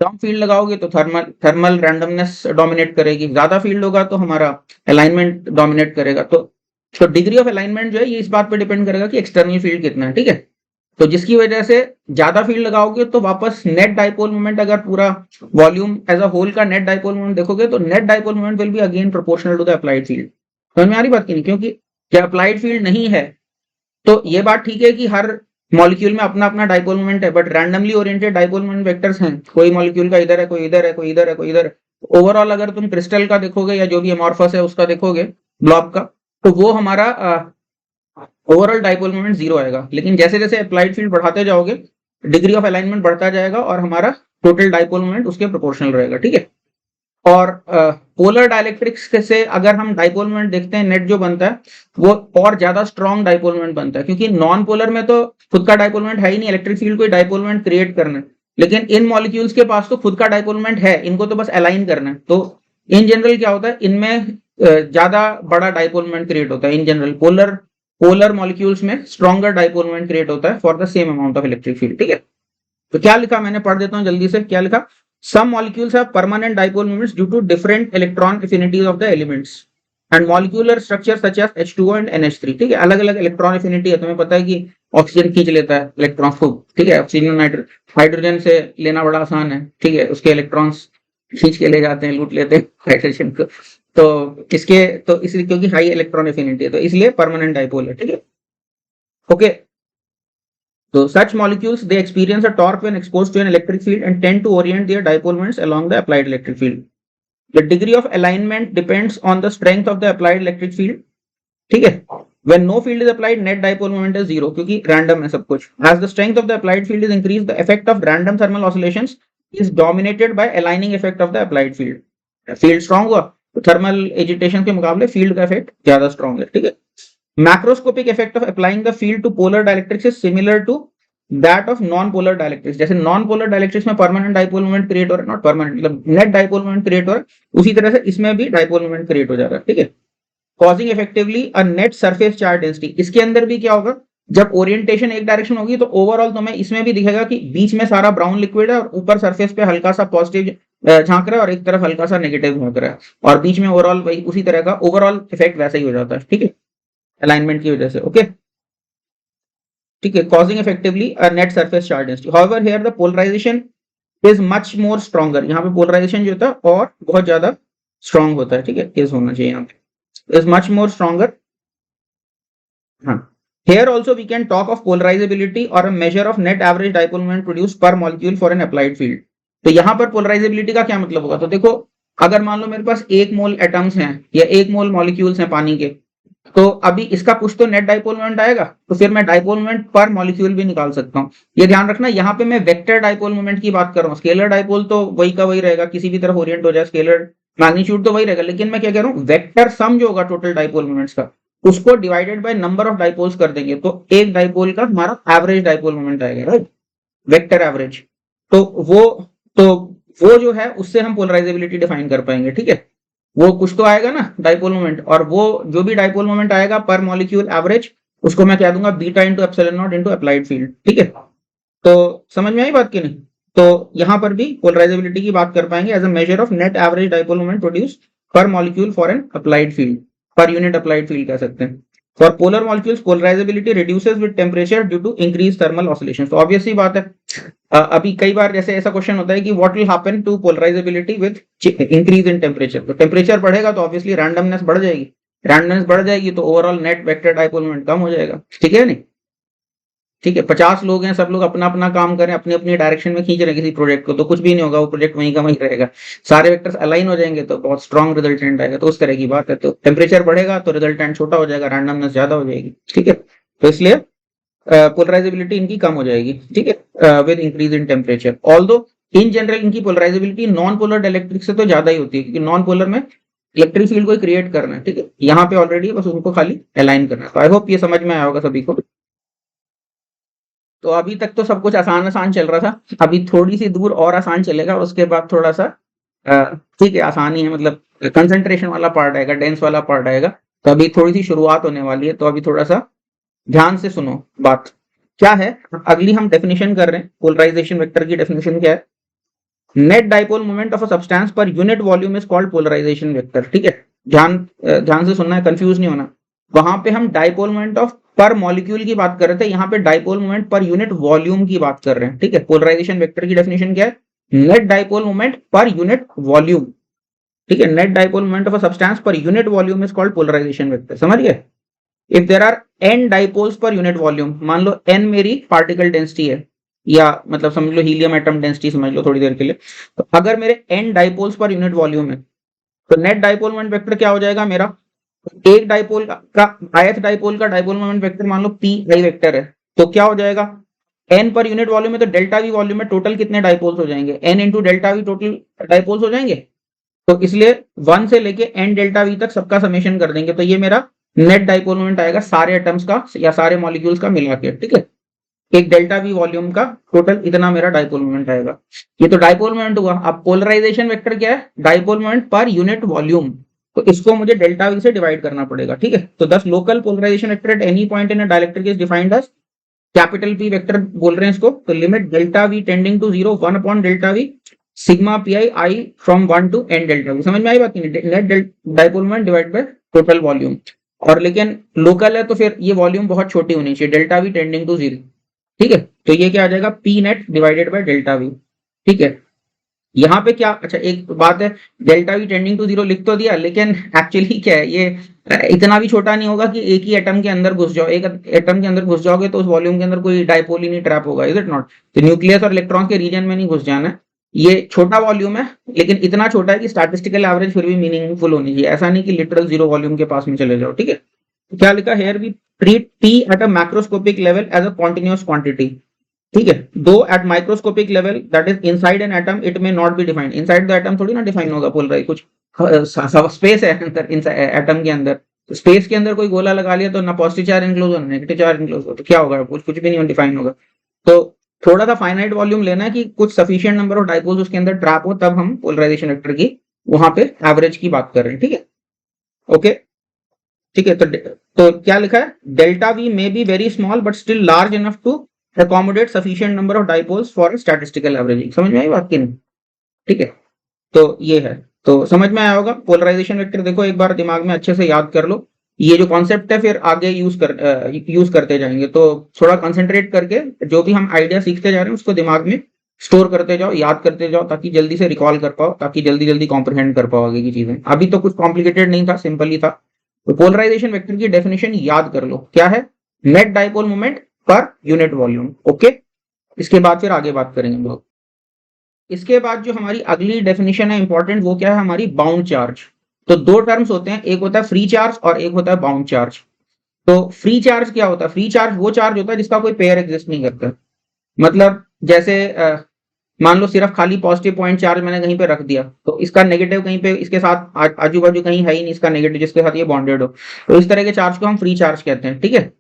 कम फील्ड लगाओगे तो थर्मल रैंडमनेस डोमिनेट करेगी, ज्यादा फील्ड होगा तो हमारा अलाइनमेंट डोमिनेट करेगा। तो डिग्री ऑफ अलाइनमेंट जो है ये इस बात पे डिपेंड करेगा कि एक्सटर्नल फील्ड कितना है, ठीक है। तो जिसकी वजह से ज्यादा फील्ड लगाओगे तो वापस नेट डाइपोल मोमेंट, अगर पूरा वॉल्यूम एज अ होल का नेट डाइपोल मोमेंट देखोगे तो net dipole moment will be again proportional to the applied field. समझ में आ रही बात की नहीं, क्योंकि जब अप्लाइड फील्ड नहीं है तो ये बात ठीक है कि हर मॉलिक्यूल में अपना अपना डाइपोल मोमेंट है, but randomly oriented dipole moment vectors हैं, कोई मॉलिक्यूल का इधर है, कोई इधर है, कोई इधर है, कोई इधर है। ओवरऑल अगर तुम क्रिस्टल का देखोगे या जो भी अमॉर्फस है उसका देखोगे, ब्लॉब का, तो वो हमारा ओवरऑल डाइपोल मोमेंट 0 आएगा। लेकिन जैसे जैसे अप्लाइड फील्ड बढ़ाते जाओगे डिग्री ऑफ अलाइनमेंट बढ़ता जाएगा और हमारा टोटल डाइपोल मोमेंट उसके प्रोपोर्शनल रहेगा, ठीक है। और पोलर डाइलेक्ट्रिक्स से अगर हम डाइपोल मोमेंट देखते हैं, नेट जो बनता है वो और ज्यादा स्ट्रॉन्ग डाइपोल मोमेंट बनता है, क्योंकि नॉन पोलर में तो खुद का डाइपोल मोमेंट है ही नहीं, इलेक्ट्रिक फील्ड को डाइपोल मोमेंट क्रिएट करना है। लेकिन इन मॉलिक्यूल्स के पास तो खुद का डाइपोल मोमेंट है, इनको तो बस अलाइन करना है। तो इन जनरल क्या होता है, इनमें ज्यादा बड़ा डाइपोल मोमेंट क्रिएट होता है। इन जनरल पोलर मॉलिक्यूल्स में स्ट्रॉन्गर डाइपोल मोमेंट क्रिएट होता है for the same amount of electric field, ठीक है। तो क्या लिखा, मैंने पढ़ देता हूं जल्दी से, क्या लिखा। Some molecules have permanent dipole moments due to different electron affinities of the elements and molecular structures such as H2O and NH3, ठीक है। अलग अलग इलेक्ट्रॉन एफिनिटी है, तुम्हें पता है कि ऑक्सीजन खींच लेता है इलेक्ट्रॉन खूब, ठीक है। ऑक्सीजन हाइड्रोजन से लेना बड़ा आसान है, ठीक है, उसके इलेक्ट्रॉन्स खींच के ले जाते हैं, लूट लेते हैं हाइड्रोजन को। तो इसके तो इसलिए क्योंकि हाई इलेक्ट्रॉन एफिनिटी है तो इसलिए परमानेंट डाइपोल है, ठीक है, okay. So such molecules they experience a torque when exposed to an electric field and tend to orient their dipole moments along the applied electric field. The degree of alignment depends on the strength of the applied electric field. ठीक है, when no field is applied, net dipole moment is 0 क्योंकि random है सब कुछ. As the strength of the applied field is increased, the effect of random thermal oscillations is dominated by aligning effect of the applied field. Field strong हुआ तो thermal agitation के मुकाबले field का effect ज्यादा strong है, ठीक है। Macroscopic effect of applying the field to polar dielectrics is similar to that of non-polar dielectrics. जैसे non-polar dielectrics में permanent dipole moment create हो रहा है, not permanent मतलब net dipole moment create हो रहा है, उसी तरह से इसमें भी dipole moment create हो जा रहा है, ठीक है। Causing effectively a net surface charge density. इसके अंदर भी क्या होगा, जब ओरिएंटेशन एक डायरेक्शन होगी तो ओवरऑल तुम्हें इसमें भी दिखेगा कि बीच में सारा ब्राउन लिक्विड है और ऊपर सरफेस पे हल्का सा पॉजिटिव झांक रहा है और एक तरफ हल्का सा नेगेटिव झांक रहा है, और बीच में ओवरऑल वही उसी तरह का ओवरऑल इफेक्ट वैसा ही हो जाता है, ठीक है, अलाइनमेंट की वजह से, ओके, ठीक है। Causing effectively a net surface charge density. However here the polarisation is much more stronger. यहाँ पे पोलराइजेशन जो होता है और बहुत ज्यादा स्ट्रॉन्ग होता है, ठीक है, इज होना चाहिए यहाँ पे, इज मच मोर स्ट्रॉन्गर। हाँ, here also we can talk of polarizability or a measure of net average dipole moment produced per molecule for an applied field. तो यहाँ पर पोलराइजेबिलिटी का क्या मतलब होगा, तो देखो अगर मान लो मेरे पास 1 मोल एटम्स हैं या 1 मोल मॉलिक्यूल्स हैं पानी के, तो अभी इसका कुछ तो नेट डाइपोल मोमेंट आएगा, तो फिर मैं डाइपोल मोमेंट पर मॉलिक्यूल भी निकाल सकता हूँ। ये ध्यान रखना, यहाँ पे मैं वेक्टर डाइपोल मोमेंट की बात कर रहा हूँ, स्केलर डाइपोल तो वही का वही रहेगा, किसी भी तरफ ओरिएंट हो जाए स्केलर मैग्नीट्यूड तो वही रहेगा, लेकिन मैं क्या कह रहा हूँ, वेक्टर सम जो होगा टोटल डाइपोल मोमेंट्स का उसको divided by number of dipoles कर देंगे, तो एक डाइपोल का हमारा एवरेज डाइपोल मोमेंट आएगा, राइट, वेक्टर एवरेज। तो वो जो है उससे हम पोलराइजेबिलिटी डिफाइन कर पाएंगे, ठीक है। वो कुछ तो आएगा ना डाइपोल मोमेंट, और वो जो भी डाइपोल मोमेंट आएगा पर मॉलिक्यूल एवरेज, उसको मैं कह दूंगा beta into epsilon not into applied field, ठीक है। तो समझ में आई बात की नहीं, तो यहां पर भी पोलराइजेबिलिटी की बात कर पाएंगे as a measure of net average dipole moment produce per molecule for an applied field, per unit applied field कह सकते हैं। For polar molecules polarizability reduces with temperature due to increase thermal oscillation. तो obvious सी बात है, अभी कई बार जैसे ऐसा क्वेश्चन होता है कि what will happen to polarisability with increase in temperature. तो टेम्परेचर बढ़ेगा तो ऑब्वियसली रैंडमनेस बढ़ जाएगी, रैंडमनेस बढ़ जाएगी तो overall net vector dipole moment कम हो जाएगा। ठीक है नहीं? ठीक है, 50 लोग हैं, सब लोग अपना अपना काम करें, अपनी अपनी डायरेक्शन में खींच रहे हैं किसी प्रोजेक्ट को, तो कुछ भी नहीं होगा, वो प्रोजेक्ट वहीं का वहीं रहेगा। सारे वेक्टर्स अलाइन हो जाएंगे तो बहुत स्ट्रॉन्ग रिजल्टेंट आएगा। तो उस तरह की बात है। तो टेम्परेचर बढ़ेगा तो रिजल्टेंट छोटा हो जाएगा, रैंडमनेस ज्यादा हो जाएगी। ठीक है, तो इसलिए पोलराइजेबिलिटी इनकी कम हो जाएगी। ठीक है, with increase in temperature. Although in general इनकी पोलराइजेबिलिटी नॉन पोलर डाइलेक्ट्रिक से तो ज्यादा ही होती है, क्योंकि नॉन पोलर में इलेक्ट्रिक फील्ड को क्रिएट करना है। ठीक है, यहाँ पे ऑलरेडी बस उनको खाली अलाइन करना है। तो आई होप ये समझ में आया होगा सभी को। तो अभी तक तो सब कुछ आसान आसान चल रहा था, अभी थोड़ी सी दूर और आसान चलेगा, और उसके बाद थोड़ा सा ठीक है आसानी है, मतलब कंसंट्रेशन वाला पार्ट आएगा, डेंस वाला पार्ट आएगा। तो अभी थोड़ी सी शुरुआत होने वाली है, तो अभी थोड़ा सा ध्यान से सुनो बात। क्या है, अगली हम डेफिनेशन कर रहे हैं, पोलराइजेशन वेक्टर की डेफिनेशन क्या है? Net dipole moment of a substance per unit volume is called polarisation vector. ठीक है, ध्यान से सुनना है, कंफ्यूज नहीं होना। वहां पे हम डाइपोल मोमेंट ऑफ पर मॉलिक्यूल की बात कर रहे थे, यहाँ पे dipole moment per unit volume की बात कर रहे हैं। ठीक है, पोलराइजेशन वेक्टर की डेफिनेशन क्या है? Net dipole moment per unit volume. ठीक है, net dipole moment of a substance per unit volume is called polarisation vector. समझ गए? If there are n dipoles per unit volume, मान लो n मेरी पार्टिकल डेंसिटी है, या मतलब समझ लो हीलियम एटम डेंसिटी समझ लो थोड़ी देर के लिए, तो अगर मेरे n dipoles per unit volume है तो नेट डाइपोल मोमेंट वेक्टर क्या हो जाएगा मेरा? एक डाइपोल का ith डाइपोल का डाइपोल मोमेंट वेक्टर मान लो p i वेक्टर है, तो क्या हो जाएगा? n पर यूनिट वॉल्यूम है तो डेल्टा v वॉल्यूम में टोटल कितने डाइपोल्स हो जाएंगे? n into delta v total dipoles हो जाएंगे। तो इसलिए 1 से लेके n डेल्टा v तक सबका समेशन कर देंगे, तो ये मेरा नेट डाइपोल मोमेंट आएगा सारे एटम्स का या सारे मॉलिक्यूल्स का मिला के। ठीक है, एक डेल्टा वी वॉल्यूम का टोटल इतना मेरा डाइपोल मोमेंट आएगा। ये तो डाइपोल मोमेंट हुआ। अब पोलराइजेशन वेक्टर क्या है? Dipole moment per unit volume. तो इसको मुझे डेल्टा वी से डिवाइड करना पड़ेगा। ठीक है, तो 10 local polarisation vector at any point in a dielectric is defined as capital P vector बोल रहे हैं इसको। तो limit delta V tending to 0 1 upon delta V sigma P I from 1 to n delta V. समझ में आई बात? Net dipole moment divide by total volume. और लेकिन लोकल है तो फिर ये वॉल्यूम बहुत छोटी होनी चाहिए, डेल्टा वी टेंडिंग टू 0। ठीक है, तो ये क्या आ जाएगा? P net divided by delta we. ठीक है, यहाँ पे क्या, अच्छा एक बात है, डेल्टा वी टेंडिंग टू 0 लिख तो दिया, लेकिन एक्चुअली क्या है, ये इतना भी छोटा नहीं होगा कि एक ही एटम के अंदर घुस जाओ। एक एटम के अंदर घुस जाओगे तो उस वॉल्यूम के अंदर कोई डाइपोल ही नहीं ट्रैप होगा, इज इट नॉट? तो न्यूक्लियस और इलेक्ट्रॉन के रीजन में नहीं घुस जाना है। ये छोटा वॉल्यूम है, लेकिन इतना छोटा है कि स्टैटिस्टिकल एवरेज फिर भी मीनिंगफुल होनी चाहिए। ऐसा नहीं कि लिटरल 0 वॉल्यूम के पास में चले जाओ। ठीक है, तो क्या लिखा है? We treat P at a macroscopic level as a continuous quantity. ठीक है, though at microscopic level that is inside an atom it may not be defined. Inside the atom थोड़ी ना डिफाइन होगा, बोल रहा है कुछ स्पेस है अंदर एटम के अंदर। स्पेस के अंदर कोई गोला लगा लिया तो ना पॉजिटिव चार्ज इनक्लोज हो ना नेगेटिव चार्ज इनक्लोज हो, तो क्या होगा? कुछ भी नहीं डिफाइन होगा। तो थोड़ा सा फाइनाइट वॉल्यूम लेना है कि कुछ सफिशिएंट नंबर ऑफ डाइपोल्स उसके अंदर ट्रैप हो, तब हम पोलराइजेशन वेक्टर की वहां पे एवरेज की बात कर रहे हैं। ठीक है, ओके ठीक है। तो क्या लिखा है? Delta V may be very small but still large enough to accommodate sufficient number of dipoles for statistical averaging। समझ में आई बात की नहीं? ठीक है, तो ये है, तो समझ में आया होगा। पोलराइजेशन वेक्टर देखो एक बार दिमाग में अच्छे से याद कर लो, ये जो कॉन्सेप्ट है फिर आगे यूज करते जाएंगे। तो थोड़ा कंसंट्रेट करके जो भी हम आइडिया सीखते जा रहे हैं उसको दिमाग में स्टोर करते जाओ, याद करते जाओ, ताकि जल्दी से रिकॉल कर पाओ, ताकि जल्दी जल्दी कॉम्प्रिहेंड कर पाओ आगे की चीजें। अभी तो कुछ कॉम्प्लिकेटेड नहीं था, सिंपल ही था। तो पोलराइजेशन वेक्टर की डेफिनेशन याद कर लो, क्या है? Net dipole moment per unit volume. Okay, इसके बाद फिर आगे बात करेंगे हम लोग। इसके बाद जो हमारी अगली डेफिनेशन है इंपॉर्टेंट, वो क्या है? हमारी बाउंड चार्ज। तो दो टर्म्स होते हैं, एक होता है फ्री चार्ज और एक होता है बाउंड चार्ज। तो फ्री चार्ज क्या होता है? फ्री चार्ज वो चार्ज होता है जिसका कोई पेयर एग्जिस्ट नहीं करता। मतलब जैसे मान लो सिर्फ खाली पॉजिटिव पॉइंट चार्ज मैंने कहीं पे रख दिया, तो इसका नेगेटिव कहीं पे इसके साथ आजू बाजू कहीं है ही नहीं इसका नेगेटिव जिसके साथ ये बॉन्डेड हो, तो इस तरह के चार्ज को हम फ्री चार्ज कहते हैं। ठीक है,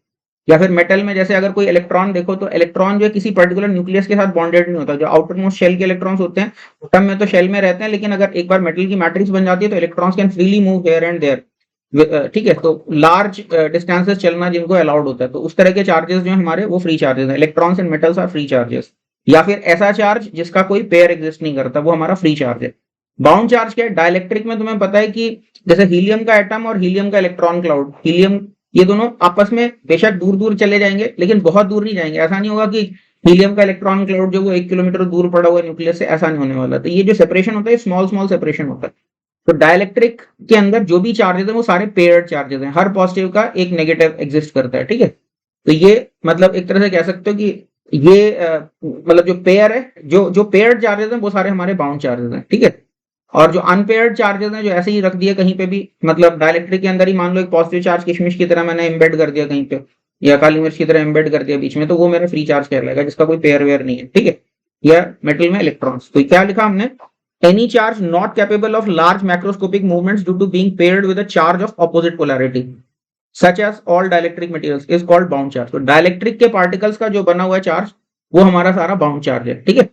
या फिर मेटल में जैसे अगर कोई इलेक्ट्रॉन देखो, तो इलेक्ट्रॉन जो है किसी पर्टिकुलर न्यूक्लियस के साथ बॉन्डेड नहीं होता। जो आउटर मोस्ट शेल के इलेक्ट्रॉन्स होते हैं एटम में तो शेल में रहते हैं, लेकिन अगर एक बार मेटल की मैट्रिक्स बन जाती है तो electrons can freely move here and there. ठीक है, तो लार्ज डिस्टेंसेस चलना जिनको अलाउड होता है, तो उस तरह के चार्जेस जो हमारे वो फ्री चार्जेस हैं। Electrons and metals are free charges. या फिर ऐसा चार्ज जिसका कोई पेयर एग्जिस्ट नहीं करता, वो हमारा फ्री चार्ज है। बाउंड चार्ज क्या है? डाइलेक्ट्रिक में तुम्हें पता है कि जैसे हीलियम का एटम और हीलियम का इलेक्ट्रॉन क्लाउड, हीलियम ये दोनों आपस में बेशक दूर दूर चले जाएंगे, लेकिन बहुत दूर नहीं जाएंगे। ऐसा नहीं होगा कि हीलियम का इलेक्ट्रॉन क्लाउड जो वो 1 किलोमीटर दूर पड़ा हुआ न्यूक्लियस से, ऐसा नहीं होने वाला। तो ये जो सेपरेशन होता है स्मॉल स्मॉल सेपरेशन होता है। तो डाइलेक्ट्रिक के अंदर जो भी चार्जेस हैं वो सारे पेयर्ड चार्जेस हैं, हर पॉजिटिव का एक नेगेटिव एग्जिस्ट करता है, ठीक है। तो ये मतलब एक तरह से कह सकते हो कि ये मतलब जो पेयर है, जो पेयर्ड चार्जेस हैं वो सारे हमारे बाउंड चार्जेस हैं, ठीक है। और जो अनपेयर्ड चार्जेस हैं जो ऐसे ही रख दिए कहीं पे भी, मतलब डाइलेक्ट्रिक के अंदर ही मान लो एक पॉजिटिव चार्ज किशमिश की तरह मैंने एम्बेड कर दिया कहीं पे, या काली मिर्च की तरह एम्बेड कर दिया बीच में, तो वो मेरा फ्री चार्ज कहलाएगा, जिसका कोई पेयर वेयर नहीं है, ठीक है। या मेटल में इलेक्ट्रॉन्स। तो क्या लिखा हमने, any charge not capable of large macroscopic movements due to being paired with a charge of opposite polarity such as all dielectric materials is called bound charge। तो डाइलेक्ट्रिक के पार्टिकल्स का जो बना हुआ है चार्ज वो हमारा सारा बाउंड चार्ज है, ठीक है।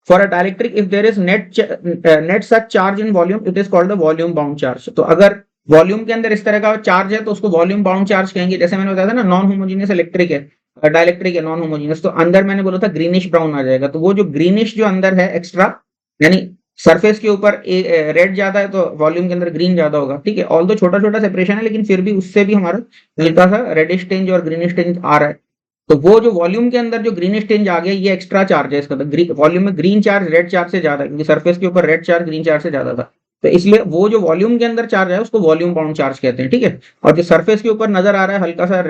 For a dielectric if there is net such charge in volume it is called the volume bound charge। तो अगर वॉल्यूम के अंदर इस तरह का चार्ज है तो उसको वॉल्यूम बाउंड चार्ज कहेंगे। जैसे मैंने बताया था ना, नॉन होमोजेनियस इलेक्ट्रिक है, डाइलेक्ट्रिक है नॉन होमोजेनियस, तो अंदर मैंने बोला था ग्रीनिश ब्राउन आ जाएगा। तो वो जो ग्रीनिश जो अंदर है एक्स्ट्रा, यानी सरफेस के ऊपर रेड ज्यादा है तो वॉल्यूम के अंदर ग्रीन ज्यादा होगा, ठीक है। ऑल तो छोटा छोटा सेपरेशन है, लेकिन फिर भी उससे भी हमारा हल्का सा रेडिश टिंज और ग्रीनिश टिंज आ रहा है। तो वो जो वॉल्यूम के अंदर जो ग्रीनिश टिंज आ गया, ये एक्स्ट्रा चार्ज है इसका। तो वॉल्यूम में ग्रीन चार्ज रेड चार्ज से ज्यादा है, क्योंकि सरफेस के ऊपर रेड चार्ज ग्रीन चार्ज से ज्यादा था। तो इसलिए वो जो वॉल्यूम के अंदर चार्ज है उसको वॉल्यूम बाउंड चार्ज कहते हैं, ठीक है। और जो सरफेस के ऊपर नजर आ रहा है हल्का सा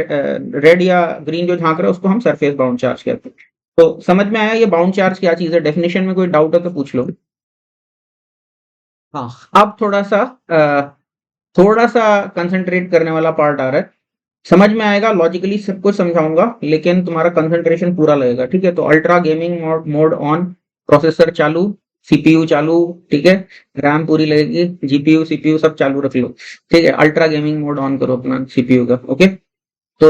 रेड या ग्रीन जो झांक रहा है उसको हम सरफेस बाउंड चार्ज कहते हैं। तो समझ में आया ये बाउंड चार्ज क्या चीज है? डेफिनेशन में कोई डाउट है तो पूछ लो। हाँ, अब थोड़ा सा कंसंट्रेट करने वाला पार्ट आ रहा है। समझ में आएगा, लॉजिकली सब कुछ समझाऊंगा, लेकिन तुम्हारा कंसंट्रेशन पूरा लगेगा, ठीक है। तो ultra gaming mode on, processor चालू, सीपीयू चालू, ठीक है। रैम पूरी लगेगी, जीपीयू सीपीयू सब चालू रख लो, ठीक है। अल्ट्रा गेमिंग मोड ऑन करो अपना सीपीयू का, ओके। तो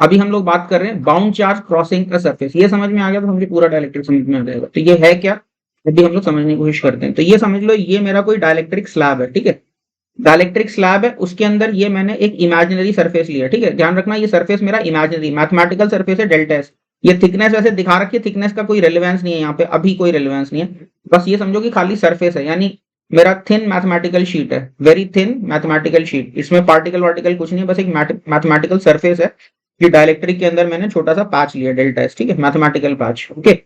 अभी हम लोग बात कर रहे हैं बाउंड चार्ज क्रॉसिंग का सरफेस। ये समझ में आ गया तो मुझे पूरा डायलेक्ट्रिक समझ में आ जाएगा। तो ये है क्या, अभी हम लोग समझने की कोशिश करते हैं। तो ये समझ लो, ये मेरा कोई डायलेक्ट्रिक स्लैब है, ठीक है। डायलेक्ट्रिक स्लैब है, उसके अंदर ये मैंने एक इमेजिनरी सरफेस लिया, ठीक है। ध्यान रखना ये सरफेस मेरा इमेजिनरी मैथमेटिकल सरफेस है, डेल्टा एस। ये थिकनेस वैसे दिखा रखी है, थिकनेस का कोई रेलेवेंस नहीं है यहाँ पे, अभी कोई रेलेवेंस नहीं है। बस ये समझो कि खाली सरफेस है, यानी मेरा थिन मैथमेटिकल शीट है, वेरी थिन मैथमेटिकल शीट। इसमें पार्टिकल वार्टिकल कुछ नहीं है, बस एक मैथमेटिकल सरफेस है। ये डायलेक्ट्रिक के अंदर मैंने छोटा सा पैच लिया, डेल्टा एस, ठीक है, मैथमेटिकल पैच, ओके।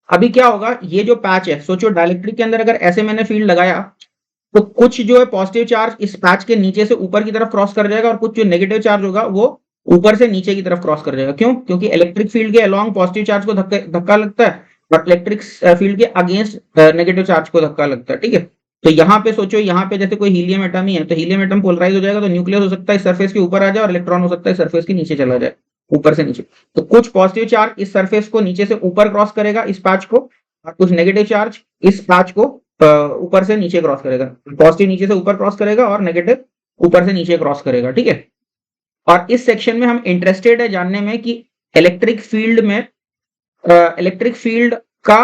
अभी क्या होगा, ये जो पैच है, सोचो डायलेक्ट्रिक के अंदर अगर ऐसे मैंने फील्ड लगाया तो कुछ जो है पॉजिटिव चार्ज इस पैच के नीचे से ऊपर की तरफ क्रॉस कर जाएगा, और कुछ जो नेगेटिव चार्ज होगा वो ऊपर से नीचे की तरफ क्रॉस कर जाएगा। क्यों? क्योंकि इलेक्ट्रिक फील्ड के अलोंग पॉजिटिव चार्ज को धक्का लगता है, और इलेक्ट्रिक फील्ड के अगेंस्ट नेगेटिव चार्ज को धक्का लगता है, ठीक है। तो यहाँ पे सोचो, यहाँ पे जैसे कोई हीलियम एटम ही है, तो हीलियम एटम पोलराइज हो जाएगा, तो न्यूक्लियस हो सकता है इस सरफेस के ऊपर आ जाए, और इलेक्ट्रॉन हो सकता है सरफेस के नीचे चला जाए, ऊपर से नीचे। तो कुछ पॉजिटिव चार्ज इस सरफेस को नीचे से ऊपर क्रॉस करेगा, इस पैच को, और कुछ नेगेटिव चार्ज इस पैच को ऊपर से नीचे क्रॉस करेगा। पॉजिटिव नीचे से ऊपर क्रॉस करेगा और नेगेटिव ऊपर से नीचे क्रॉस करेगा, ठीक है। और इस सेक्शन में हम इंटरेस्टेड है जानने में कि इलेक्ट्रिक फील्ड में इलेक्ट्रिक फील्ड का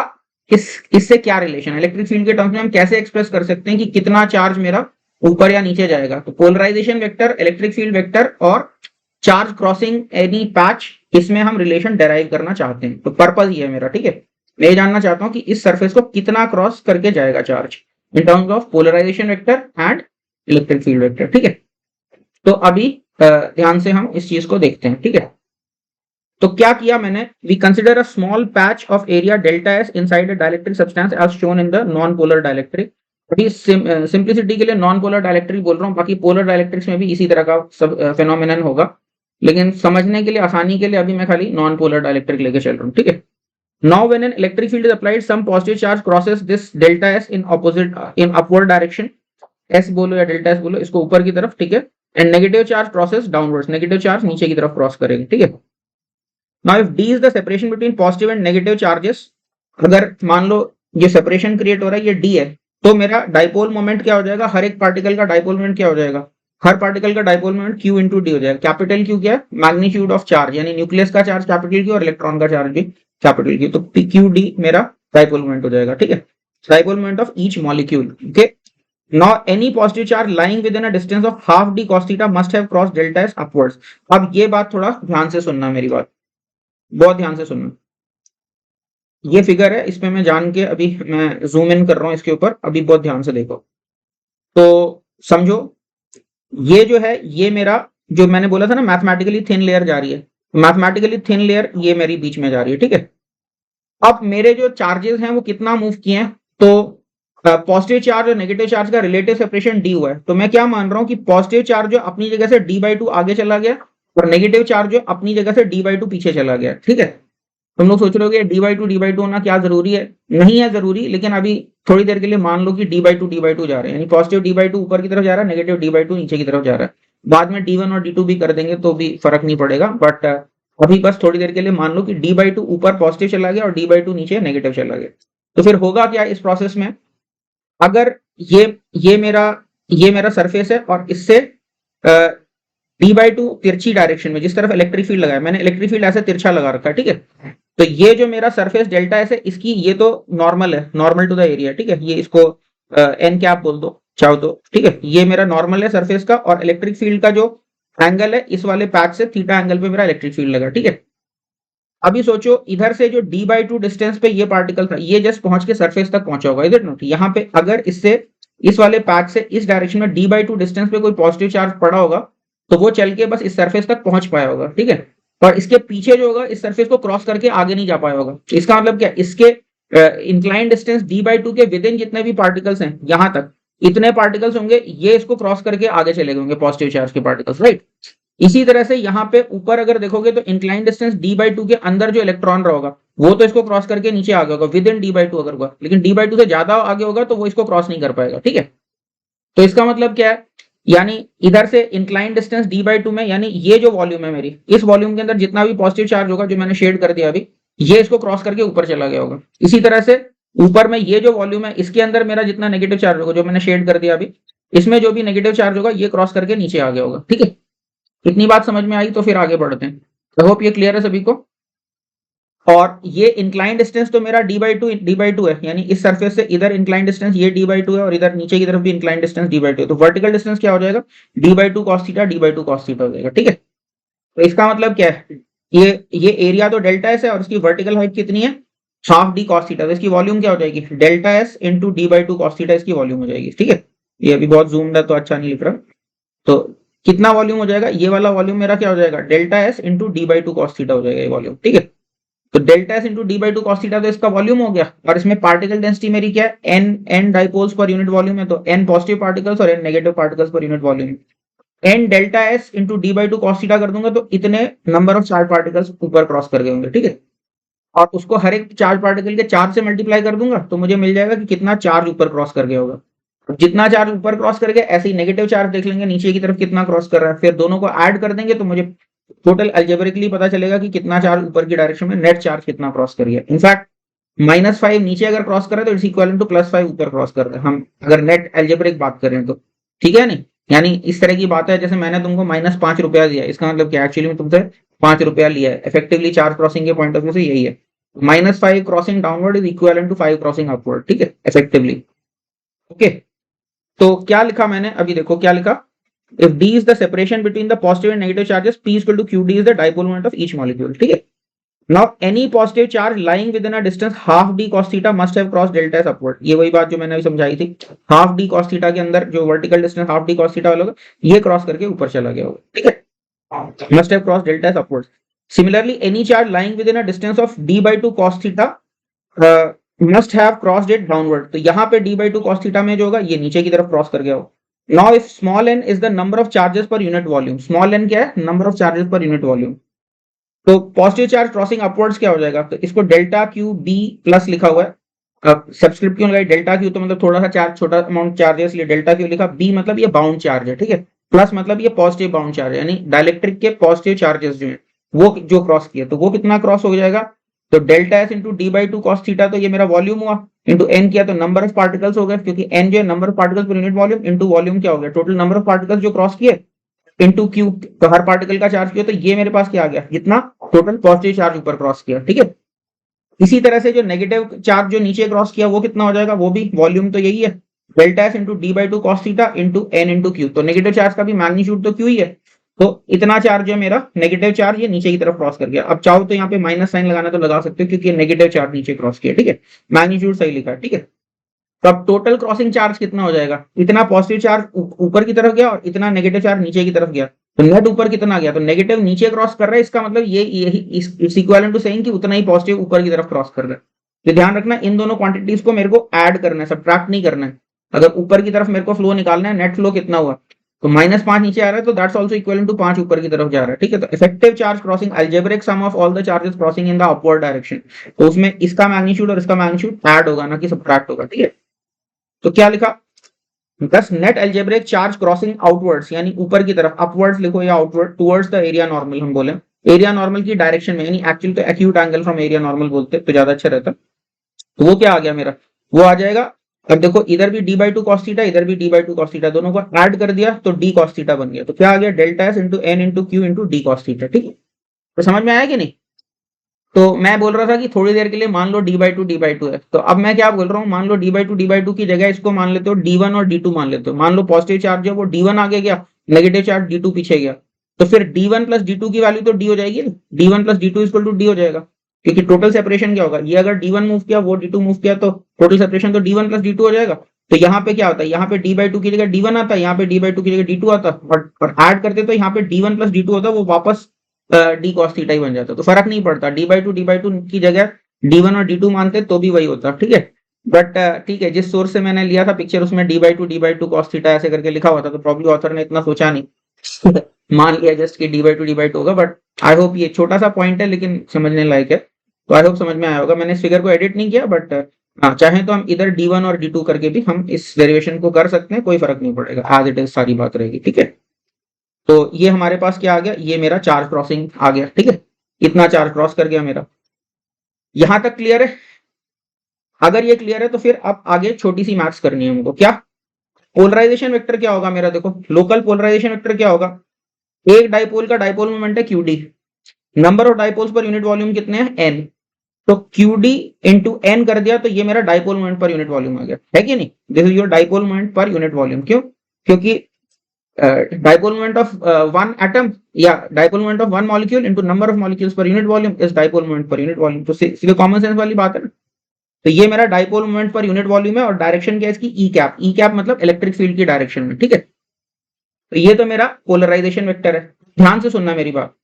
इससे क्या रिलेशन है। इलेक्ट्रिक फील्ड के टर्म्स में हम कैसे एक्सप्रेस कर सकते हैं कि कितना चार्ज मेरा ऊपर या नीचे जाएगा। तो polarisation vector, electric field vector और चार्ज क्रॉसिंग एनी पैच, इसमें हम रिलेशन डेराइव करना चाहते हैं। तो पर्पज ये है मेरा, ठीक है। मैं ये जानना चाहता हूं कि इस सरफेस को कितना क्रॉस करके जाएगा charge in terms of polarisation vector and electric field vector, ठीक है। तो अभी ध्यान से हम इस चीज को देखते हैं, ठीक है। तो क्या किया मैंने, we consider a small patch of area delta S inside a dielectric substance as shown in the non polar dielectric. अभी सिंप्लिसिटी के लिए नॉन पोलर डाइलेक्ट्रिक बोल रहा हूँ, बाकी पोलर डाइलेक्ट्रिक्स में भी इसी तरह का सब फेनोमेनन होगा, लेकिन समझने के लिए, आसानी के लिए अभी मैं खाली नॉन पोलर डाइलेक्ट्रिक लेके चल रहा हूँ, ठीक है। Now when an electric field is applied, some positive charge crosses this delta S in upward direction, S बोलो या delta S बोलो, इसको ऊपर की तरफ, ठीक है। And negative charge crosses downwards, negative charge नीचे की तरफ क्रॉस करेगी, ठीक है। Now if D is the separation between positive and negative charges, अगर मान लो ये सेपरेशन क्रिएट हो रहा है, ये D है, तो मेरा डाइपोल मोमेंट क्या हो जाएगा, हर एक पार्टिकल का डाइपोल मोमेंट क्या हो जाएगा, हर पार्टिकल का dipole moment Q into D हो जाएगा। कैपिटल Q क्या है, मैग्नीट्यूड ऑफ चार्ज, यानी न्यूक्लियस का चार्ज कैपिटल Q और इलेक्ट्रॉन का चार्ज भी कैपिटल Q। तो PQD मेरा डाइपोल मोमेंट हो जाएगा, ठीक है। Dipole moment of each molecule, okay. Now any positive charge lying within a distance of half d cos theta must have crossed delta S upwards। अब ये बात थोड़ा ध्यान से सुनना, मेरी बात बहुत ध्यान से सुनना। ये फिगर है, इसमें मैं जान के अभी मैं जूम इन कर रहा हूं इसके ऊपर, अभी बहुत ध्यान से देखो। तो समझो, ये जो है ये मेरा जो मैंने बोला था ना मैथमेटिकली थिन लेयर जा रही है, मैथमेटिकली थिन लेयर ये मेरी बीच में जा रही है, ठीक है। अब मेरे जो चार्जेस हैं वो कितना मूव किए हैं, तो पॉजिटिव चार्ज और नेगेटिव चार्ज का रिलेटिव सेपरेशन डी हुआ है, तो मैं क्या मान रहा हूँ कि पॉजिटिव चार्ज जो अपनी जगह से d/2 आगे चला गया और नेगेटिव चार्ज जो अपनी जगह से d/2 पीछे चला गया, ठीक है। तुम लोग सोच रहे हो d/2 होना क्या जरूरी है, नहीं है जरूरी, लेकिन अभी थोड़ी देर के लिए मान लो कि d/2 जा रहे हैं, यानी पॉजिटिव d/2 ऊपर की तरफ जा रहा है, नेगेटिव d/2 नीचे की तरफ जा रहा है। बाद में d1 और d2 भी कर देंगे तो भी फर्क नहीं पड़ेगा, बट अभी बस थोड़ी देर के लिए मान लो कि d/2 ऊपर पॉजिटिव चला गया और d/2 नीचे नेगेटिव चला गया। तो फिर होगा क्या इस प्रोसेस में, अगर ये ये मेरा सरफेस है और इससे d/2 तिरछी डायरेक्शन में जिस तरफ इलेक्ट्रिक फील्ड लगाया, मैंने इलेक्ट्रिक फील्ड ऐसे तिरछा लगा रखा है, ठीक है। तो ये जो मेरा सरफेस डेल्टा एस है, इसकी ये तो नॉर्मल है, नॉर्मल टू द एरिया, ठीक है। ये इसको एन कैप बोल दो चाहो तो, ठीक है। ये मेरा नॉर्मल है सरफेस का, और इलेक्ट्रिक फील्ड का जो एंगल है इस वाले पैच से थीटा एंगल पे मेरा इलेक्ट्रिक फील्ड लगा, ठीक है। अभी सोचो इधर से जो d/2 डिस्टेंस पे ये पार्टिकल था, ये जस्ट पहुंच के सरफेस तक पहुंचा होगा, इधर नोट, यहाँ पे अगर इससे इस वाले पैच से इस डायरेक्शन में d/2 डिस्टेंस पे कोई पॉजिटिव चार्ज पड़ा होगा तो वो चल के बस इस सरफेस तक पहुंच पाया होगा, ठीक है। और इसके पीछे जो होगा इस सरफेस को क्रॉस करके आगे नहीं जा पाया होगा। इसका मतलब क्या, इसके इंक्लाइन डिस्टेंस d/2 के विद इन जितने भी पार्टिकल्स हैं यहाँ तक, इतने पार्टिकल्स होंगे, ये इसको क्रॉस करके आगे चले गए होंगे पॉजिटिव चार्ज के पार्टिकल्स, राइट। इसी तरह से यहाँ पे ऊपर अगर देखोगे तो इंक्लाइन डिस्टेंस d/2 के अंदर जो इलेक्ट्रॉन रहेगा वो तो इसको क्रॉस करके नीचे आ गया होगा विद इन d/2 अगर हुआ, लेकिन d/2 से ज्यादा आगे होगा तो वो इसको क्रॉस नहीं कर पाएगा, ठीक है। तो इसका मतलब क्या है, यानी इधर से इंक्लाइन डिस्टेंस d/2 में, यानी ये जो वॉल्यूम है मेरी, इस वॉल्यूम के अंदर जितना भी पॉजिटिव चार्ज होगा जो मैंने शेड कर दिया अभी, ये इसको क्रॉस करके ऊपर चला गया होगा। इसी तरह से ऊपर में ये जो वॉल्यूम है इसके अंदर मेरा जितना नेगेटिव चार्ज होगा जो मैंने शेड कर दिया अभी, इसमें जो भी नेगेटिव चार्ज होगा ये क्रॉस करके नीचे आ गया होगा, ठीक है। इतनी बात समझ में आई, तो फिर आगे बढ़ते हैं। आई होप ये क्लियर है सभी को। और ये इंक्लाइन डिस्टेंस तो मेरा d/2 है, यानी इस सरफेस से इधर इंक्लाइन डिस्टेंस ये d/2 है और इधर नीचे की तरफ भी इंक्लाइन डिस्टेंस d/2 है, तो वर्टिकल डिस्टेंस क्या हो जाएगा, d/2 cos theta d/2 cos theta हो जाएगा, ठीक है। तो इसका मतलब क्या है, ये एरिया तो डेल्टा एस है और इसकी वर्टिकल हाइट कितनी है, हाफ d cos थीटा, तो इसकी वॉल्यूम क्या हो जाएगी, delta S into d/2 cos theta इसकी वॉल्यूम हो जाएगी, ठीक है। ये अभी बहुत जूम्ड है तो अच्छा नहीं लिख रहा, तो कितना वॉल्यूम हो जाएगा, ये वाला वॉल्यूम मेरा क्या हो जाएगा, delta S into d/2 cos theta हो जाएगा ये वॉल्यूम, ठीक है। तो delta S into d/2 cos theta तो इसका वॉल्यूम हो गया, और इसमें पार्टिकल डेंसिटी मेरी क्या है, n dipoles per unit volume है, तो n पॉजिटिव पार्टिकल्स और n नेगेटिव पार्टिकल्स पर यूनिट वॉल्यूम है। n delta S into d/2 cos theta कर दूंगा तो इतने नंबर ऑफ चार्ज पार्टिकल्स ऊपर क्रॉस कर गए होंगे, ठीक है। और उसको हर एक चार्ज पार्टिकल के चार्ज से मल्टीप्लाई कर दूंगा तो मुझे मिल जाएगा कि कितना चार्ज ऊपर क्रॉस कर गया होगा। जितना चार्ज ऊपर क्रॉस कर गया, ऐसे ही नेगेटिव चार्ज देख लेंगे नीचे की तरफ कितना क्रॉस कर रहा है, फिर दोनों को ऐड कर देंगे तो मुझे टोटल अलजेब्रिकली पता चलेगा कि कितना चार्ज ऊपर की डायरेक्शन में नेट चार्ज कितना क्रॉस कर गया। इनफैक्ट -5 नीचे अगर क्रॉस कर रहे हैं तो इट्स इक्वल टू +5 ऊपर क्रॉस कर रहे हैं, हम अगर नेट अलजेब्रिक बात करें तो, ठीक है। नहीं, यानी इस तरह की बात है, जैसे मैंने तुमको -5 रुपया दिया, इसका मतलब क्या, एक्चुअली में तुमसे 5 रुपया लिया है, इफेक्टिवली चार्ज क्रॉसिंग के पॉइंट ऑफ व्यू से यही है। -5 crossing downward is equal to 5 crossing upward, ठीक है, इफेक्टिवली। ओके, तो क्या लिखा मैंने, अभी देखो क्या लिखा, if d is the separation between the positive and negative charges, p is equal to qd is the dipole moment of each molecule, ठीक है। Now any positive charge lying within a distance half d cos theta must have crossed delta s upward, ये वही बात जो मैंने अभी समझाई थी, हाफ d cos theta के अंदर जो vertical distance half d cos theta वाला होगा ये क्रॉस करके ऊपर चला गया होगा, ठीक है, must have crossed delta s upward। Similarly any charge lying within a distance of d/2 cos theta must have crossed it downward, तो यहाँ पे d/2 cos theta में जो होगा ये नीचे की तरफ क्रॉस कर गया होगा। Now if small n is the number of charges per unit volume, small n क्या है, number of charges per unit volume, तो पॉजिटिव चार्ज क्रॉसिंग अपवर्ड्स क्या हो जाएगा, तो इसको डेल्टा क्यू बी प्लस लिखा हुआ है, सब्सक्रिप्ट क्यों लगाई, डेल्टा क्यू तो मतलब थोड़ा सा चार्ज, छोटा अमाउंट चार्ज है इसलिए डेल्टा क्यू लिखा, बी मतलब ये बाउंड चार्ज है, ठीक है, प्लस मतलब ये पॉजिटिव बाउंड चार्ज है, यानी डाइलेक्ट्रिक के पॉजिटिव चार्जेस जो है वो जो क्रॉस किए, तो वो कितना क्रॉस हो जाएगा, तो delta S into d/2 cos theta, तो ये मेरा वॉल्यूम हुआ, इंटू n किया तो नंबर ऑफ पार्टिकल्स हो गए, क्योंकि n जो है नंबर ऑफ पार्टिकल्स पर यूनिट वॉल्यूम, इंटू वॉल्यूम क्या हो गया, टोटल नंबर ऑफ पार्टिकल्स जो क्रॉस किए, इंटू क्यू, तो हर पार्टिकल का चार्ज किया, तो ये मेरे पास क्या आ गया, जितना टोटल पॉजिटिव चार्ज ऊपर क्रॉस किया, ठीक है। इसी तरह से जो नेगेटिव चार्ज जो नीचे क्रॉस किया वो कितना हो जाएगा, वो भी वॉल्यूम तो यही है, delta S into d/2 cos theta into n into Q, तो नेगेटिव चार्ज का भी मैग्नीट्यूड तो क्यू ही है, तो इतना चार्ज जो है मेरा नेगेटिव चार्ज ये नीचे की तरफ क्रॉस कर गया। अब चाहो तो यहाँ पे माइनस साइन लगाना तो लगा सकते हो क्योंकि नेगेटिव चार्ज नीचे क्रॉस किया, ठीक है, मैग्नीट्यूड सही लिखा है, ठीक है। तो अब टोटल क्रॉसिंग चार्ज कितना हो जाएगा, इतना पॉजिटिव चार्ज ऊपर की तरफ गया और इतना नेगेटिव चार्ज नीचे की तरफ गया, तो नेट ऊपर कितना गया, तो नेगेटिव नीचे क्रॉस कर रहा है, इसका मतलब ये इस इक्विवेलेंट टू सेइंग कि उतना ही पॉजिटिव ऊपर की तरफ क्रॉस कर रहा है। तो ध्यान रखना इन दोनों क्वांटिटीज को मेरे को ऐड करना है, सब्ट्रैक्ट नहीं करना है। अगर ऊपर की तरफ मेरे को फ्लो निकालना है, नेट फ्लो कितना हुआ, तो -5 नीचे आ रहा है, तो दैट्स आल्सो इक्विवेलेंट टू 5 ऊपर की तरफ जा रहा है, ठीक है। तो effective charge crossing algebraic sum of all the charges crossing in the upward direction, तो उसमें इसका मैग्नीट्यूड और इसका मैग्नीट्यूड ऐड होगा, ना कि सब्ट्रैक्ट होगा, ठीक है। तो क्या लिखा, दस net algebraic charge crossing outwards, यानी ऊपर की तरफ, अपवर्ड्स लिखो या outward, towards the area normal, हम बोले एरिया नॉर्मल की डायरेक्शन में, यानी एक्चुअली तो acute angle from area normal बोलते तो ज्यादा अच्छा रहता। तो वो क्या आ गया मेरा, वो आ जाएगा, अब देखो इधर भी d/2 cos थीटा, इधर भी d/2 cos थीटा, दोनों को ऐड कर दिया तो d cos थीटा बन गया। तो क्या आ गया, delta s into n into q into d cos theta, ठीक है। तो समझ में आया कि नहीं। तो मैं बोल रहा था कि थोड़ी देर के लिए मान लो d/2 है, तो अब मैं क्या बोल रहा हूँ, मान लो d/2 की जगह इसको मान लेते हो d1 और d2 मान लेते हो। मान लो पॉजिटिव चार्ज है वो d1 आगे गया, नेगेटिव चार्ज d2 पीछे गया, तो फिर d1 प्लस d2 की वैल्यू तो d हो जाएगी, d1 plus d2 equal to d हो जाएगा, क्योंकि टोटल सेपरेशन क्या होगा, ये अगर d1 मूव किया वो d2 मूव किया, तो टोटल सेपरेशन तो d1 प्लस d2 हो जाएगा। तो यहाँ पे क्या होता है, यहाँ पे d/2 की जगह d1 आता है, यहाँ पे d/2 की जगह d2 आता है, और ऐड करते तो यहाँ पे d1 प्लस d2 होता है, वो वापस d cos थीटा ही बन जाता है। तो फर्क नहीं पड़ता, d/2 की जगह d1 और d2 मानते तो भी वही होता, ठीक है। बट ठीक है, जिस सोर्स से मैंने लिया था पिक्चर उसमें d/2 cos थीटा ऐसे करके लिखा हुआ था, तो प्रॉब्ली ऑथर ने इतना सोचा नहीं मान लिया जस्ट कि d/2 होगा। बट आई होप ये छोटा सा पॉइंट है लेकिन समझने लायक है, तो आई होप समझ में आया होगा। मैंने इस फिगर को एडिट नहीं किया, बट हाँ चाहे तो हम इधर d1 और d2 करके भी हम इस डेरिवेशन को कर सकते हैं, कोई फर्क नहीं पड़ेगा, एज इट इज सारी बात रहेगी, ठीक है। तो ये हमारे पास क्या आ गया, ये मेरा चार्ज क्रॉसिंग आ गया, ठीक है। इतना चार्ज क्रॉस कर गया मेरा, यहां तक क्लियर है। अगर ये क्लियर है तो फिर अब आगे छोटी सी मैथ्स करनी है हमको। क्या, पोलराइजेशन वेक्टर क्या होगा मेरा, देखो लोकल पोलराइजेशन वेक्टर क्या होगा, एक डाइपोल का डाइपोल मोमेंट है QD, number of dipoles per unit volume कितने हैं n, तो QD इंटू n कर दिया तो ये मेरा dipole moment per unit volume आ गया, है कि नहीं। This is your dipole moment per unit volume, क्यों, क्योंकि dipole moment of one atom या dipole moment of one molecule into number of molecules per unit volume is dipole moment per unit volume। तो सीधे common sense वाली बात है ना। तो ये मेरा dipole moment per unit volume है, और डायरेक्शन क्या है इसकी, ई कैप मतलब इलेक्ट्रिक फील्ड की डायरेक्शन में, ठीक है। तो ये तो मेरा पोलराइजेशन वेक्टर है। ध्यान से सुनना मेरी बात,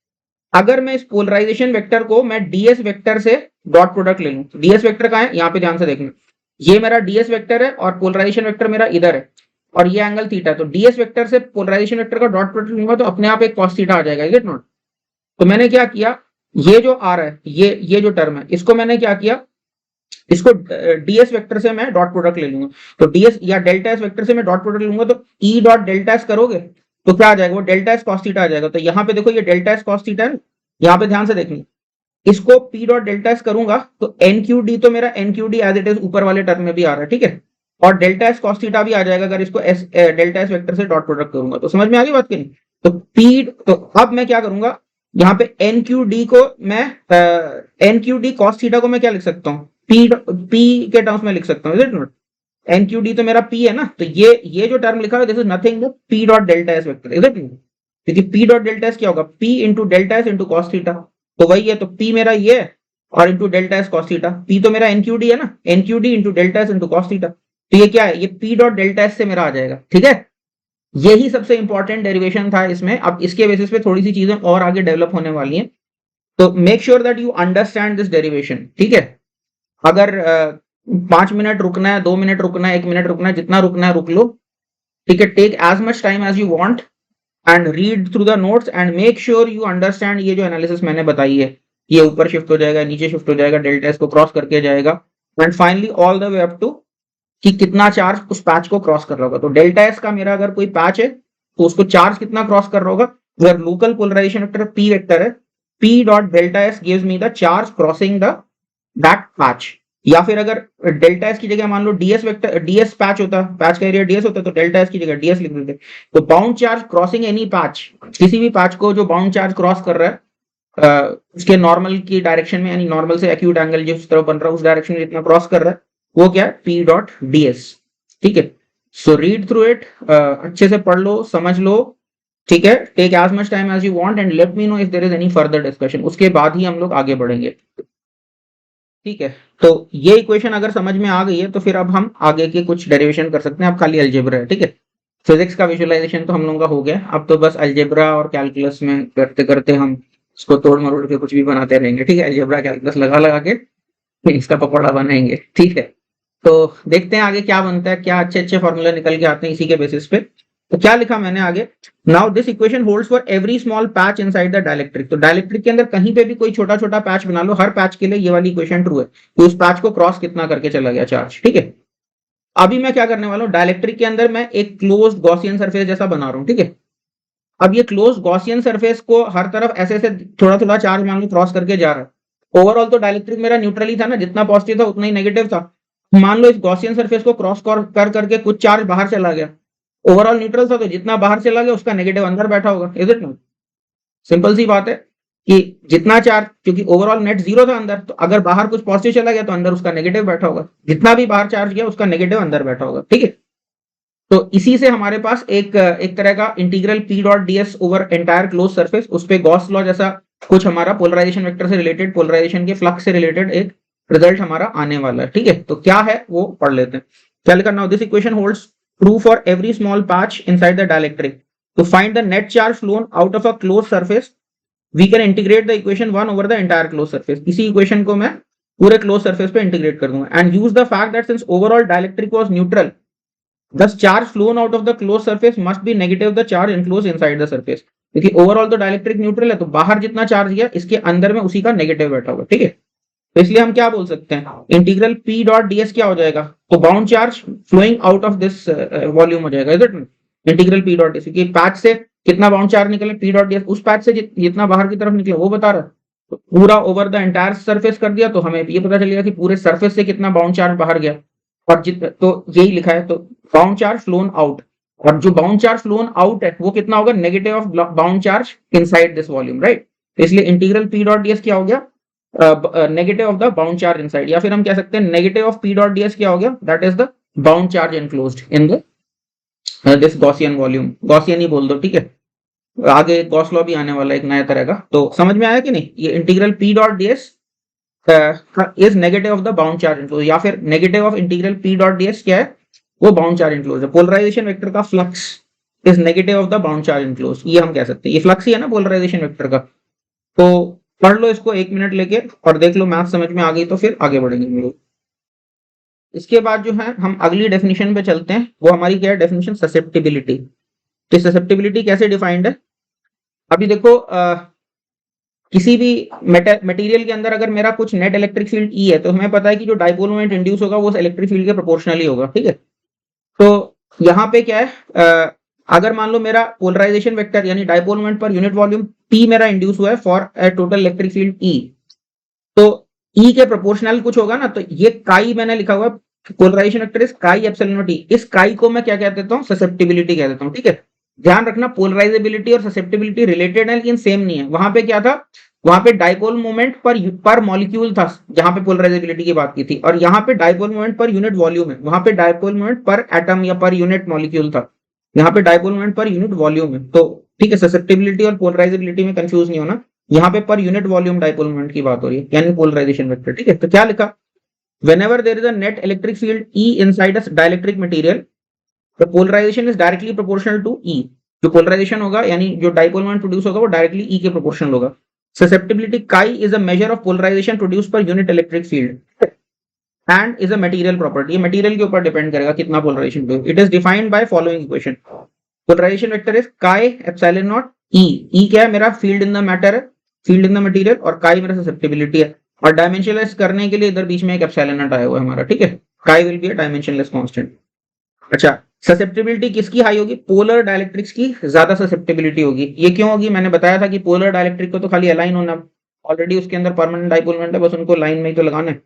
अगर मैं इस पोलराइजेशन वेक्टर को मैं डीएस वेक्टर से डॉट प्रोडक्ट ले लूं, डीएस वेक्टर कहां है, यहाँ पे ध्यान से देखना, ये मेरा डीएस वेक्टर है और पोलराइजेशन वेक्टर मेरा इधर है, और ये एंगल थीटा है। तो डीएस वेक्टर से पोलराइजेशन वेक्टर का डॉट प्रोडक्ट लूंगा तो अपने आप एक cos थीटा आ जाएगा, इज इट नॉट। तो मैंने क्या किया, ये जो आ रहा है, ये जो टर्म है, इसको मैंने क्या किया, इसको डीएस वेक्टर से मैं डॉट प्रोडक्ट ले लूंगा। तो डीएस या डेल्टा एस वेक्टर से मैं डॉट प्रोडक्ट लूंगा, तो ई डॉट डेल्टा एस करोगे तो क्या आ जाएगा, वो डेल्टा एस cos थीटा आ जाएगा। तो यहाँ पे देखो ये डेल्टा एस cos थीटा है, यहाँ पे ध्यान से देखना, इसको p डॉट डेल्टा एस करूंगा तो nqd, तो मेरा nqd एज इट इज ऊपर वाले टर्म में भी आ रहा है, ठीक है, और डेल्टा एस cos थीटा भी आ जाएगा अगर इसको डेल्टा एस वेक्टर से डॉट प्रोडक्ट करूंगा। तो समझ में आ गई बात की नहीं। तो p, तो अब मैं क्या करूंगा, यहाँ पे nqd को मैं nqd cos थीटा को मैं क्या लिख सकता हूँ, p के टर्म्स में लिख सकता हूँ, इज इट नॉट। nqd तो मेरा p है ना, तो ये जो टर्म लिखा है this is nothing but p dot delta S vector, is it. क्योंकि p डॉट डेल्टा एस क्या होगा, p into delta S into cos theta, तो वही है। तो p मेरा ये है और into delta S cos theta, p तो मेरा nqd है ना, nqd into delta S into cos theta, तो ये क्या है, ये p डॉट डेल्टा एस से मेरा आ जाएगा, ठीक है। यही सबसे इंपॉर्टेंट डेरिवेशन था इसमें। अब इसके बेसिस पे थोड़ी सी चीजें और आगे डेवलप होने वाली हैं, तो make sure that you understand this derivation, ठीक है। अगर 5 मिनट रुकना है, 2 मिनट रुकना है, 1 मिनट रुकना है, जितना रुकना है रुक लो, ठीक है। Take as much time as you want and read through the notes and make sure you understand ये जो एनालिसिस मैंने बताई है, ये ऊपर शिफ्ट हो जाएगा, नीचे शिफ्ट हो जाएगा, डेल्टा एस को क्रॉस करके जाएगा, and finally all the way up to कि कितना चार्ज उस पैच को क्रॉस कर रहा होगा। तो डेल्टा एस का मेरा अगर कोई पैच है तो उसको चार्ज कितना क्रॉस कर रहा होगा, अगर local polarisation vector p vector है, p dot delta S gives me the charge crossing the that patch. या फिर अगर डेल्टा एस की जगह मान लो डीएस वेक्टर, डीएस पैच होता, पैच का एरिया डीएस होता, तो डेल्टा एस की जगह डीएस लिख देते। तो bound charge crossing any patch, किसी भी पैच को जो बाउंड चार्ज क्रॉस कर रहा है उसके नॉर्मल की डायरेक्शन में, यानी नॉर्मल से एक्यूट एंगल जिस तरफ बन रहा है उस डायरेक्शन में जितना क्रॉस कर रहा है वो क्या है, p डॉट ds, ठीक है। सो रीड थ्रू इट, अच्छे से पढ़ लो, समझ लो, ठीक है। Take as much time as you want and let me know if there is any further discussion, उसके बाद ही हम लोग आगे बढ़ेंगे। ठीक है, तो ये इक्वेशन अगर समझ में आ गई है तो फिर अब हम आगे के कुछ डेरिवेशन कर सकते हैं। अब खाली अलजेब्रा है, ठीक है। फिजिक्स का विजुअलाइजेशन तो हम लोगों का हो गया, अब तो बस अलजेब्रा और कैलकुलस में करते करते हम इसको तोड़ मरोड़ के कुछ भी बनाते रहेंगे, ठीक है। अलजेब्रा कैलकुलस लगा लगा के फिर इसका पकौड़ा बनाएंगे, ठीक है। तो देखते हैं आगे क्या बनता है, क्या अच्छे अच्छे फॉर्मूला निकल के आते हैं इसी के बेसिस पे। तो क्या लिखा मैंने आगे, now this equation holds for every small patch inside the dielectric. तो डाइलेक्ट्रिक के अंदर कहीं पे भी कोई छोटा छोटा पैच बना लो, हर पैच के लिए ये वाली इक्वेशन ट्रू है कि उस पैच को क्रॉस कितना करके चला गया चार्ज, ठीक है। अभी मैं क्या करने वाला हूँ, डाइलेक्ट्रिक के अंदर मैं एक क्लोज्ड गॉसियन सरफेस जैसा बना रहा हूँ, ठीक है। अब ये क्लोज गॉसियन सरफेस को हर तरफ ऐसे ऐसे थोड़ा थोड़ा चार्ज मान लो क्रॉस करके जा रहा है। ओवरऑल तो डाइलेक्ट्रिक मेरा न्यूट्रल ही था ना, जितना पॉजिटिव था उतना ही नेगेटिव था। मान लो इस गॉसियन सरफेस को क्रॉस कर करके कुछ चार्ज बाहर चला गया, ओवरऑल न्यूट्रल था तो जितना बाहर चला गया उसका नेगेटिव अंदर बैठा होगा, इज इट नॉट? सिंपल सी बात है कि जितना चार्ज, क्योंकि ओवरऑल नेट जीरो था अंदर, तो अगर बाहर कुछ पॉजिटिव चला गया तो अंदर उसका नेगेटिव बैठा होगा, जितना भी बाहर चार्ज गया उसका नेगेटिव अंदर बैठा होगा, ठीक है। तो इसी से हमारे पास एक तरह का integral P dot DS over entire close surface, उस पे गॉस लॉ जैसा कुछ हमारा पोलराइजेशन वेक्टर से रिलेटेड, पोलराइजेशन के फ्लक्स से रिलेटेड एक रिजल्ट हमारा आने वाला है, ठीक है। तो क्या है वो पढ़ लेते हैं। क्या लिखा, now this equation holds true for every small patch inside the dielectric to find the net charge flown out of a close surface we can integrate the equation 1 over the entire close surface. इसी equation को मैं पूरे close surface पे integrate कर दूंगा and use the fact that since overall dielectric was neutral, thus charge flown out of the closed surface must be negative the charge enclosed inside the surface। क्योंकि overall तो dielectric neutral है, तो बाहर जितना charge गया इसके अंदर में उसी का नेगेटिव बैठा होगा, ठीक है। तो इसलिए हम क्या बोल सकते हैं, इंटीग्रल पी डॉट डीएस क्या हो जाएगा, तो bound charge flowing out of this volume हो जाएगा, is it? Integral P dot DS, क्योंकि पैच से कितना बाउंड चार्ज निकले, पी डॉट डीएस उस पैच से जितना बाहर की तरफ निकले वो बता रहा है। तो पूरा ओवर द एंटायर सरफेस कर दिया तो हमें ये पता चलेगा कि पूरे सरफेस से कितना बाउंड चार्ज बाहर गया, और तो यही लिखा है। तो बाउंड चार्ज फ्लोन आउट, और जो बाउंड चार्ज फ्लोन आउट है वो कितना होगा, negative of bound charge inside this volume, right. तो इसलिए इंटीग्रल पी डॉट डीएस क्या हो गया, negative of the bound charge inside, या फिर हम कह सकते हैं negative of P dot ds क्या हो गया, that is the bound charge enclosed in the this Gaussian volume. Gaussian ही बोल दो, ठीक है। आगे गॉस लॉ भी आने वाला है एक नया तरह का। तो समझ में आया कि नहीं, ये integral P dot DS is negative of the bound charge enclose, या फिर negative of integral P dot ds क्या है, वो बाउंड चार्ज इनक्लोज है। पोलराइजेशन वेक्टर का flux is negative of the bound charge enclose, ये हम कह सकते हैं। ये फ्लक्स ही है ना पोलराइजेशन वेक्टर का। तो पढ़ लो इसको 1 मिनट लेके और देख लो, मैथ समझ में आ गई तो फिर आगे बढ़ेंगे हम लोग। इसके बाद जो है हम अगली डेफिनेशन पे चलते हैं, वो हमारी क्या है डेफिनेशन, ससेप्टिबिलिटी। तो ससेप्टिबिलिटी कैसे डिफाइंड है, अभी देखो किसी भी मटेरियल के अंदर अगर मेरा कुछ नेट इलेक्ट्रिक फील्ड ई है, तो हमें पता है कि जो डाइपोल मोमेंट इंड्यूस होगा वो इलेक्ट्रिक फील्ड के प्रोपोर्शनली होगा, ठीक है। तो यहाँ पे क्या है, अगर मान लो मेरा पोलराइजेशन वेक्टर यानी dipole moment per unit volume P मेरा इंड्यूस हुआ है for a total electric field E, तो E के प्रोपोर्शनल कुछ होगा ना, तो ये काई मैंने लिखा हुआ है, polarisation vector is chi epsilon not E। इस काई को मैं क्या कह देता हूँ, ससेप्टिबिलिटी कह देता हूँ, ठीक है। ध्यान रखना, पोलराइजेबिलिटी और ससेप्टिबिलिटी रिलेटेड है लेकिन सेम नहीं है। वहां पे क्या था, वहां पे डाइपोल मोमेंट पर मॉलिक्यूल था जहां पे पोलराइजेबिलिटी की बात की थी, और यहाँ पे dipole moment per unit volume है, वहां पे डाइपोल मोमेंट पर एटम या पर यूनिट मॉलिक्यूल था, यहाँ पे dipole moment per unit volume है। तो ठीक है, ससेप्टिबिलिटी और पोलराइजेबिलिटी में कंफ्यूज नहीं होना, यहाँ पे पर यूनिट वॉल्यूम डाइपोल मोमेंट की बात हो रही है, यानी पोलराइजेशन वेक्टर, ठीक है। तो क्या लिखा, whenever there is a net electric field E inside a dielectric material, the polarization is directly proportional to E। जो पोलराइजेशन होगा यानी जो डाइपोल मोमेंट प्रोड्यूस होगा वो डायरेक्टली E के प्रोपोर्शनल होगा। Susceptibility chi is a measure of polarisation produce per unit electric field and is a material property. ये material के ऊपर डिपेंड करेगा कितना polarisation produce. It is defined by following equation, polarisation vector is chi epsilon not E। E क्या है, मेरा field in the matter है, field in the material, और काई मेरा ससेप्टिबिलिटी है, और डायमेंशनलेस करने के लिए इधर बीच में एक एप्सिलॉन नॉट आया हुआ है हमारा, ठीक है। काई will be a dimensionless constant. अच्छा, ससेप्टिबिलिटी किसकी हाई होगी, पोलर डाइलेक्ट्रिक्स की ज्यादा ससेप्टिबिलिटी होगी। ये क्यों होगी, मैंने बताया था कि पोलर डाइलेक्ट्रिक को तो खाली अलाइन होना, ऑलरेडी उसके अंदर परमानेंट डाइपोल मोमेंट है, बस उनको लाइन में ही तो लगाना है,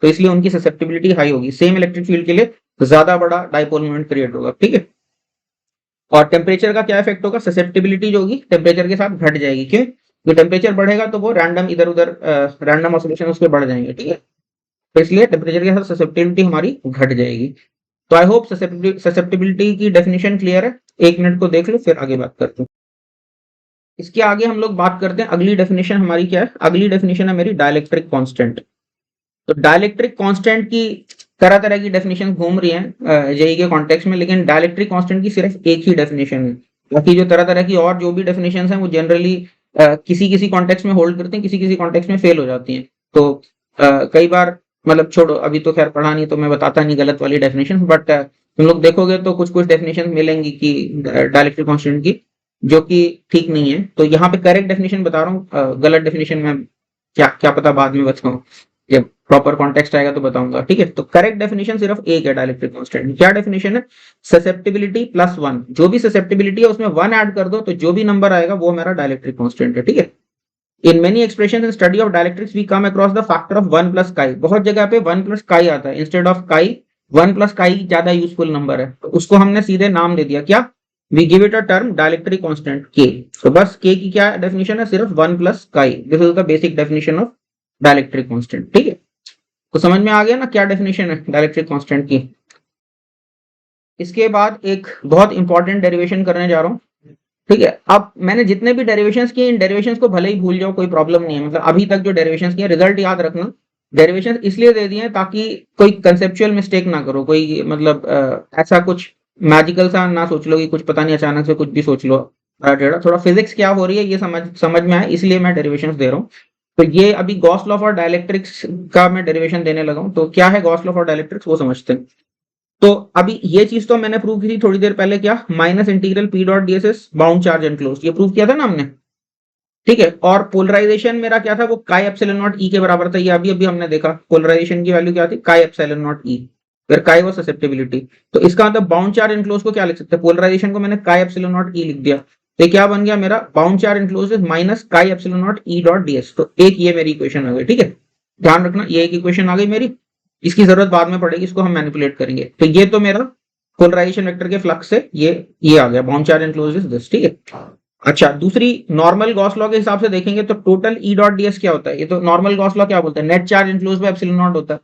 तो इसलिए उनकी ससेप्टिबिलिटी हाई होगी। सेम इलेक्ट्रिक फील्ड के लिए ज्यादा बड़ा डाइपोल मोमेंट क्रिएट होगा, ठीक है। और टेम्परेचर का क्या इफेक्ट होगा, ससेप्टिबिलिटी जो होगी टेम्परेचर के साथ घट जाएगी। क्यों, जो टेम्परेचर बढ़ेगा तो वो रैंडम इधर उधर रैंडम ऑसिलेशन उसके बढ़ जाएंगे, ठीक है। तो इसलिए टेम्परेचर के साथ ससेप्टिबिलिटी हमारी घट जाएगी। तो आई होप ससेप्टिबिलिटी की डेफिनेशन क्लियर है। 1 मिनट को देख लो फिर आगे बात करते हैं। इसके आगे हम लोग बात करते हैं, अगली डेफिनेशन हमारी क्या है, अगली डेफिनेशन है मेरी डाइलेक्ट्रिक कांस्टेंट। तो डाइलेक्ट्रिक कांस्टेंट की तरह तरह की डेफिनेशन घूम रही है जेई के कॉन्टेक्स्ट में, लेकिन डाइलेक्ट्रिक कांस्टेंट की सिर्फ एक ही डेफिनेशन है। बाकी जो तरह तरह की और जो भी डेफिनेशन है वो जनरली किसी किसी कॉन्टेक्स्ट में होल्ड करते हैं, किसी किसी कॉन्टेक्स्ट में फेल हो जाती हैं। तो कई बार मतलब छोड़ो, अभी तो खैर पढ़ा नहीं तो मैं बताता नहीं गलत वाली डेफिनेशन, बट तुम लोग देखोगे तो कुछ कुछ डेफिनेशन मिलेंगी कि डाइलेक्ट्रिक कांस्टेंट की जो कि ठीक नहीं है। तो यहाँ पे करेक्ट डेफिनेशन बता रहा हूँ, गलत डेफिनेशन में क्या क्या पता बाद में बताऊं, जब प्रॉपर कॉन्टेक्स्ट आएगा तो बताऊंगा, ठीक है। तो करेक्ट डेफिनेशन सिर्फ एक है डाइलेक्ट्रिक कांस्टेंट। क्या डेफिनेशन है? ससेप्टिबिलिटी प्लस वन, जो भी ससेप्टिबिलिटी है उसमें वन ऐड कर दो तो जो भी नंबर आएगा वो मेरा डाइलेक्ट्रिक कांस्टेंट है, ठीक है। In many expression in study of dielectrics we come across the factor of one plus chi. बहुत जगह पे वन प्लस काई आता है instead of chi, one plus chi ज्यादा यूजफुल नंबर है, तो उसको हमने सीधे नाम दे दिया क्या, we give it a term dielectric constant के। तो बस के की क्या डेफिनेशन है, सिर्फ one plus chi. This is the basic definition of dielectric constant, ठीक है। तो समझ में आ गया ना क्या डेफिनेशन है डाइलेक्ट्रिक कांस्टेंट की। इसके बाद एक बहुत इंपॉर्टेंट डेरिवेशन करने जा रहा हूं, ठीक है। अब मैंने जितने भी डेरिवेशंस किए, इन डेरिवेशंस को भले ही भूल जाओ, कोई प्रॉब्लम नहीं है, मतलब अभी तक जो डेरिवेशंस किए रिजल्ट याद रखना। डेरिवेशंस इसलिए दे दिए ताकि कोई कंसेप्चुअल मिस्टेक ना करो, कोई मतलब ऐसा कुछ मैजिकल सा ना सोच लो कि कुछ पता नहीं अचानक से कुछ भी सोच लो। थोड़ा फिजिक्स क्या हो रही है ये समझ में आए, इसलिए मैं डेरिवेशंस दे रहा हूँ। तो ये अभी गॉस लॉ फॉर डाइलेक्ट्रिक्स का मैं डेरिवेशन देने लगा हूँ। तो क्या है गॉस लॉ फॉर डाइलेक्ट्रिक्स वो समझते हैं। तो अभी ये चीज तो मैंने प्रूव की थी थोड़ी देर पहले, क्या, minus integral P dot DSS bound charge enclose, ये प्रूव किया था ना हमने, ठीक है। और पोलराइजेशन मेरा क्या था, वो काई एप्सिलॉन नॉट ई के बराबर था। ये अभी अभी हमने देखा पोलराइजेशन की वैल्यू क्या थी, काई एप्सिलॉन नॉट ई, फिर काई वो ससेप्टिबिलिटी। तो इसका मतलब बाउंड चार्ज एनक्लोज को क्या लिख सकते हैं, पोलराइजेशन को मैंने काई एप्सिलॉन नॉट ई लिख दिया। तो क्या बन गया मेरा, bound charge enclose is minus chi epsilon not E dot ds. तो एक ये मेरी इक्वेशन आ गई, ठीक है। ध्यान रखना ये एक इक्वेशन आ गई मेरी, इसकी जरूरत बाद में पड़ेगी, इसको हम मैनिपुलेट करेंगे। तो ये तो मेरा पोलराइजेशन वेक्टर के फ्लक्स से ये आ गया, bound charge enclose is this, ठीक है। अच्छा, दूसरी नॉर्मल गॉस लॉ के हिसाब से देखेंगे तो टोटल ई डॉट डीएस क्या होता है, ये तो नॉर्मल गॉस लॉ क्या बोलता है, net charge enclose by epsilon not होता है।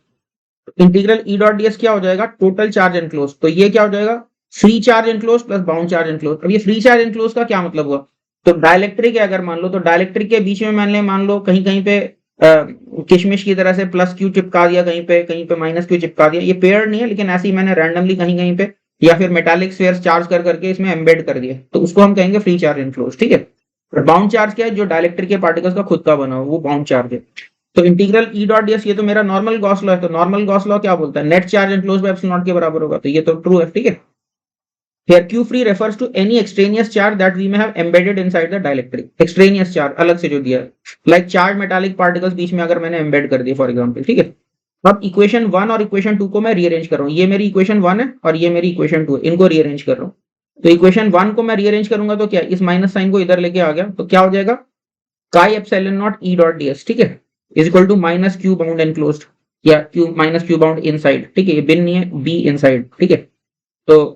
इंटीग्रल ई डॉट डीएस क्या हो जाएगा, टोटल चार्ज एनक्लोज। तो ये क्या हो जाएगा, free charge enclose plus bound charge enclose. अब ये फ्री चार्ज एनक्लोज का क्या मतलब हुआ, तो डाइलेक्ट्रिक है अगर मान लो, तो डाइलेक्ट्रिक के बीच में मैंने मान लो कहीं कहीं पे किशमिश की तरह से प्लस क्यू चिपका दिया, कहीं पे माइनस क्यू चिपका दिया। ये पेयर नहीं है, लेकिन ऐसे ही मैंने रैंडमली कहीं कहीं पे या फिर मेटालिक स्फीयर्स चार्ज कर करके इसमें एम्बेड कर दिया, तो उसको हम कहेंगे फ्री चार्ज एनक्लोज, ठीक है। बाउंड चार्ज क्या है, जो डाइलेक्ट्रिक के पार्टिकल्स का खुद का बना हो वो बाउंड चार्ज है। तो इंटीग्रल ई डॉट डीएस ये तो मेरा नॉर्मल गॉस लॉ है। तो नॉर्मल गॉस लॉ क्या बोलता है, net charge enclose by epsilon not के बराबर होगा, तो ये तो ट्रू है, ठीक है। Here Q free refers to any extraneous charge that we may have embedded inside the dielectric. Extraneous charge अलग से जो दिया है, like charged metallic particles बीच में अगर मैंने embed कर दिए फॉर एग्जांपल, ठीक है। अब इक्वेशन 1 और इक्वेशन 2 को मैं रीअरेंज कर रहा हूँ। ये मेरी इक्वेशन 1 है और ये मेरी इक्वेशन 2 है, इनको रीअरेंज कर रहा हूँ। तो इक्वेशन 1 को मैं रीअरेंज करूंगा तो क्या, इस माइनस साइन को इधर लेके आ गया, तो क्या हो जाएगा, chi epsilon not E dot ds, ठीक है, is equal to minus Q bound enclosed या Q minus Q bound inside, ठीक है। ये बिन नहीं है, बी इनसाइड, ठीक है। तो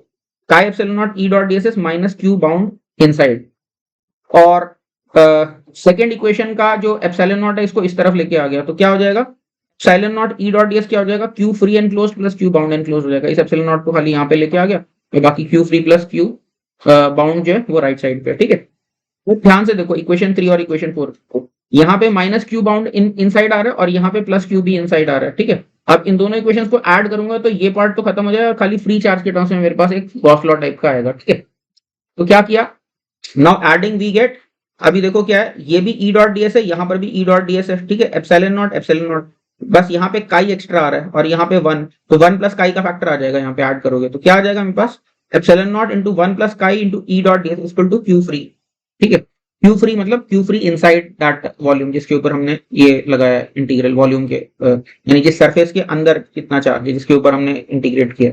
chi epsilon not E dot DS is minus Q bound inside. और सेकंड इक्वेशन का जो एप्सिलॉन नॉट है इसको इस तरफ लेके आ गया, तो क्या हो जाएगा, epsilon not E dot ds क्या हो जाएगा, Q free enclosed plus Q bound enclosed हो जाएगा। इस एप्सिलॉन नॉट को खाली यहाँ पे लेके आ गया, तो बाकी Q free plus Q bound जो है वो राइट साइड पे, ठीक है। तो ध्यान से देखो इक्वेशन 3 और इक्वेशन 4 को, यहाँ पे माइनस क्यू बाउंड इनसाइड आ रहा है और यहाँ पे प्लस क्यू भी इनसाइड आ रहा है, ठीक है। अब इन दोनों इक्वेशंस को ऐड करूंगा तो ये पार्ट तो खत्म हो जाएगा, खाली फ्री चार्ज के टर्म्स में मेरे पास एक गॉस लॉ टाइप का आएगा, ठीक है। तो क्या किया, नाउ एडिंग वी गेट, अभी देखो क्या है, ये भी ई डॉट डीएस है, यहाँ पर भी ई डॉट डीएस है, ठीक है। एप्सिलॉन नॉट, बस यहाँ पे काई एक्स्ट्रा आ रहा है और यहाँ पे 1, तो 1 प्लस काई का फैक्टर आ जाएगा यहाँ पे ऐड करोगे, तो क्या आ जाएगा मेरे पास, epsilon not into 1 plus chi into E dot ds equal to Q free, ठीक है। क्यू फ्री मतलब Q free inside that volume जिसके ऊपर हमने ये लगाया इंटीग्रल, वॉल्यूम के यानी जिस सरफेस के अंदर कितना चार्ज है जिसके ऊपर हमने इंटीग्रेट किया।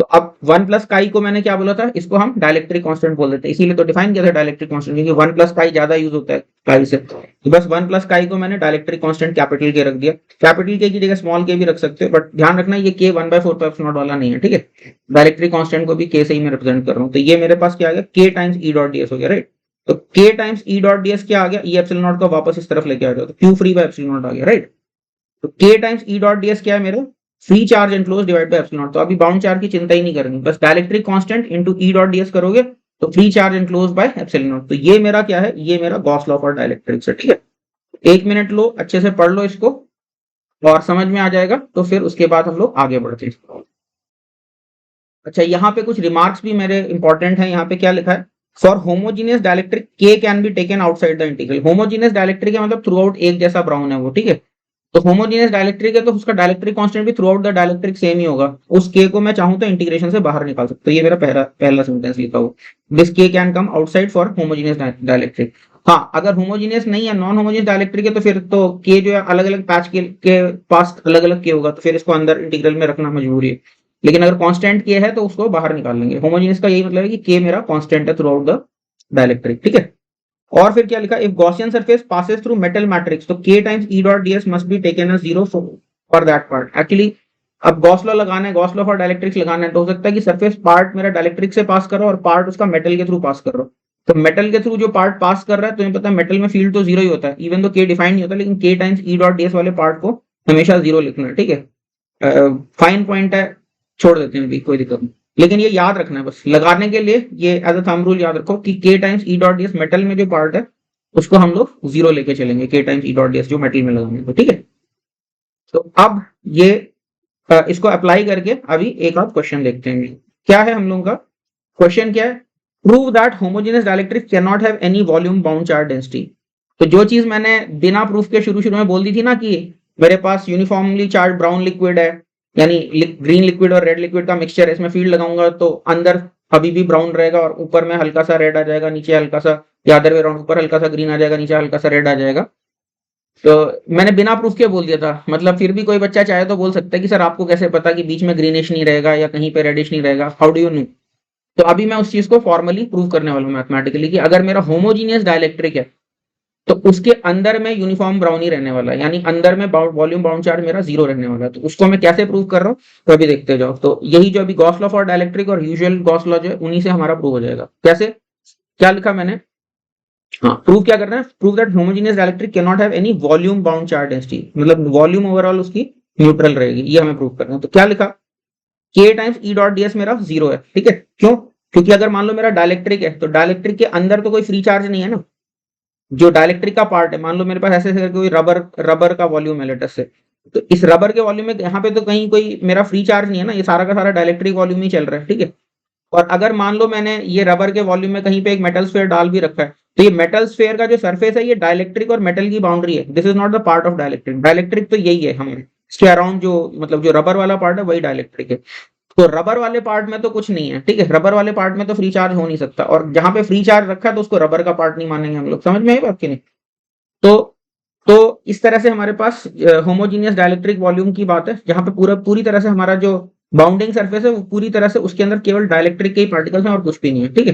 तो अब 1 प्लस काई को मैंने क्या बोला था, इसको हम डाइलेक्ट्रिक कांस्टेंट बोल देते हैं, इसीलिए तो डिफाइन किया था डाइलेक्ट्रिक कांस्टेंट, क्योंकि 1 प्लस काई ज्यादा यूज होता है काई से। तो बस 1 प्लस काई को मैंने डाइलेक्ट्रिक कांस्टेंट कैपिटल के रख दिया। कैपिटल के की जगह स्मॉल के भी रख सकते हो, बट ध्यान रखना ये के 1/4 एप्सिलॉन नॉट वाला नहीं है, ठीक है। डाइलेक्ट्रिक कांस्टेंट को भी के से ही मैं रिप्रेजेंट कर रहा हूँ। तो ये मेरे पास क्या आ गया, के टाइम्स ई डॉट डीएस हो गया, राइट। तो के टाइम्स ई डॉट डीएस क्या आ गया, ई एप्सिलॉन नॉट को वापस इस तरफ लेके आ जाओ, तो Q free by epsilon not आ गया, राइट। तो के टाइम्स ई डॉट डीएस क्या है मेरा, free charge enclose divide by epsilon not. तो अभी बाउंड चार्ज की चिंता ही नहीं करनी, बस डाइलेक्ट्रिक कांस्टेंट इनटू ई डॉट डीएस करोगे तो free charge enclose by epsilon not. तो ये मेरा क्या है, ये मेरा गॉस लॉ फॉर डाइलेक्ट्रिक्स है, ठीक है। 1 मिनट लो, अच्छे से पढ़ लो इसको, और समझ में आ जाएगा तो फिर उसके बाद हम लोग आगे बढ़ते हैं। अच्छा, यहाँ पे कुछ रिमार्क्स भी मेरे इंपॉर्टेंट हैं। यहाँ पे क्या लिखा है, फॉर होमोजीनियस डाइलेक्ट्रिक के can be taken outside the integral. Homogeneous dielectric है मतलब थ्रू आउट एक जैसा ब्राउन है वो, ठीक है। तो होमोजीनियस डाइलेक्ट्रिक है तो उसका डाइलेक्ट्रिक कांस्टेंट भी throughout the dielectric same ही होगा। उस के को मैं चाहूं तो इंटीग्रेशन से बाहर निकाल सकता हूं। ये मेरा पहला पहला सेंटेंस लिखा हुआ, दिस के can come outside for homogeneous dielectric. हाँ, अगर होमोजीनियस नहीं है, नॉन होमोजीनियस डाइलेक्ट्रिक है, तो फिर तो के जो है अलग अलग पैच के पास अलग अलग के होगा, तो फिर इसको अंदर इंटीग्रल में रखना मजबूरी है। लेकिन अगर कांस्टेंट के है तो उसको बाहर निकाल लेंगे। होमोजीनियस का यही मतलब है कि के मेरा कांस्टेंट है थ्रू आउट द डाइलेक्ट्रिक, ठीक है। और फिर क्या लिखा, if Gaussian surface passes through metal matrix तो k times e dot ds must be taken as 0 for that part. Actually अब गॉस लॉ लगाना है, गॉस लॉ फॉर डाइलेक्ट्रिक्स लगाना है, तो हो सकता है कि सरफेस पार्ट मेरा डाइलेक्ट्रिक से पास कर रहा हो और पार्ट उसका मेटल के थ्रू पास कर रहा हो। तो मेटल के थ्रू जो पार्ट पास कर रहा है, तुम्हें पता है मेटल में फील्ड तो जीरो ही होता है, इवन तो k डिफाइन नहीं होता, लेकिन k times e dot ds वाले पार्ट को हमेशा जीरो लिखना है, ठीक है। फाइन पॉइंट है, छोड़ देते हैं अभी, कोई दिक्कत नहीं। लेकिन ये याद रखना है बस लगाने के लिए, ये एज अ थंब रूल याद रखो कि k times e dot ds metal में जो पार्ट है उसको हम लोग जीरो लेके चलेंगे, k times e dot ds जो मेटल में लगाएंगे, तो ठीक है। तो अब ये इसको अप्लाई करके अभी एक और क्वेश्चन देखते हैं। क्या है हम लोगों का क्वेश्चन, क्या है, prove that homogeneous dielectric can not have any volume bound charge density. तो जो चीज मैंने बिना प्रूफ के शुरू शुरू में बोल दी थी ना कि मेरे पास यूनिफॉर्मली चार्ज ब्राउन लिक्विड है, यानी ग्रीन लिक्विड और रेड लिक्विड का मिक्सचर है, इसमें फील्ड लगाऊंगा तो अंदर अभी भी ब्राउन रहेगा और ऊपर में हल्का सा रेड आ जाएगा, नीचे हल्का सा, या अदर वे राउंड, ऊपर हल्का सा ग्रीन आ जाएगा, नीचे हल्का सा रेड आ जाएगा। तो मैंने बिना प्रूफ के बोल दिया था, मतलब फिर भी कोई बच्चा चाहे तो बोल सकता है कि सर आपको कैसे पता कि बीच में ग्रीनिश नहीं रहेगा या कहीं पे रेडिश नहीं रहेगा, हाउ डू यू नो। तो अभी मैं उस चीज को फॉर्मली प्रूव करने वाला हूँ मैथमेटिकली, कि अगर मेरा होमोजीनियस डाइलेक्ट्रिक है तो उसके अंदर में यूनिफॉर्म ब्राउन ही रहने वाला है, यानी अंदर में वॉल्यूम बाउंड चार्ज मेरा जीरो रहने वाला है। तो उसको मैं कैसे प्रूव कर रहा हूँ तो अभी देखते जाओ। तो यही जो अभी गॉस लॉ फॉर डाइलेक्ट्रिक और यूजुअल गॉस लॉ जो है उन्हीं से हमारा प्रूव हो जाएगा। कैसे, क्या लिखा मैंने, हाँ, प्रूव क्या करना है, prove that homogeneous dielectric can not have any volume bound charge density, मतलब वॉल्यूम ओवरऑल उसकी न्यूट्रल रहेगी, ये हमें प्रूव करना है। तो क्या लिखा, k times e dot ds मेरा जीरो है, ठीक है। क्यों, क्योंकि अगर मान लो मेरा डाइलेक्ट्रिक है तो डाइलेक्ट्रिक के अंदर तो कोई फ्री चार्ज नहीं है ना। जो डाइलेक्ट्रिक का पार्ट है, मान लो मेरे पास ऐसे करके कोई रबर का वॉल्यूम है लेटर से, तो इस रबर के वॉल्यूम में यहाँ पे तो कहीं कोई मेरा फ्री चार्ज नहीं है ना, ये सारा का सारा डाइलेक्ट्रिक वॉल्यूम ही चल रहा है, ठीक है। और अगर मान लो मैंने ये रबर के वॉल्यूम में कहीं पे एक मेटल स्फीयर डाल भी रखा है, तो ये मेटल स्फीयर का जो सरफेस है ये डाइलेक्ट्रिक और मेटल की बाउंड्री है, this is not the part of dielectric. Dielectric तो यही है हमारे, इसके अराउंड जो मतलब जो रबर वाला पार्ट है वही डाइलेक्ट्रिक है। तो रबर वाले पार्ट में तो कुछ नहीं है, ठीक है, रबर वाले पार्ट में तो फ्री चार्ज हो नहीं सकता, और जहां पे फ्री चार्ज रखा है तो उसको रबर का पार्ट नहीं मानेंगे हम लोग। समझ में आई बात की नहीं। तो तो इस तरह से हमारे पास होमोजीनियस डाइलेक्ट्रिक वॉल्यूम की बात है, जहां पे पूरी तरह से हमारा जो बाउंडिंग सरफेस है वो पूरी तरह से उसके अंदर केवल डाइलेक्ट्रिक के ही पार्टिकल्स हैं और कुछ भी नहीं है, ठीक है।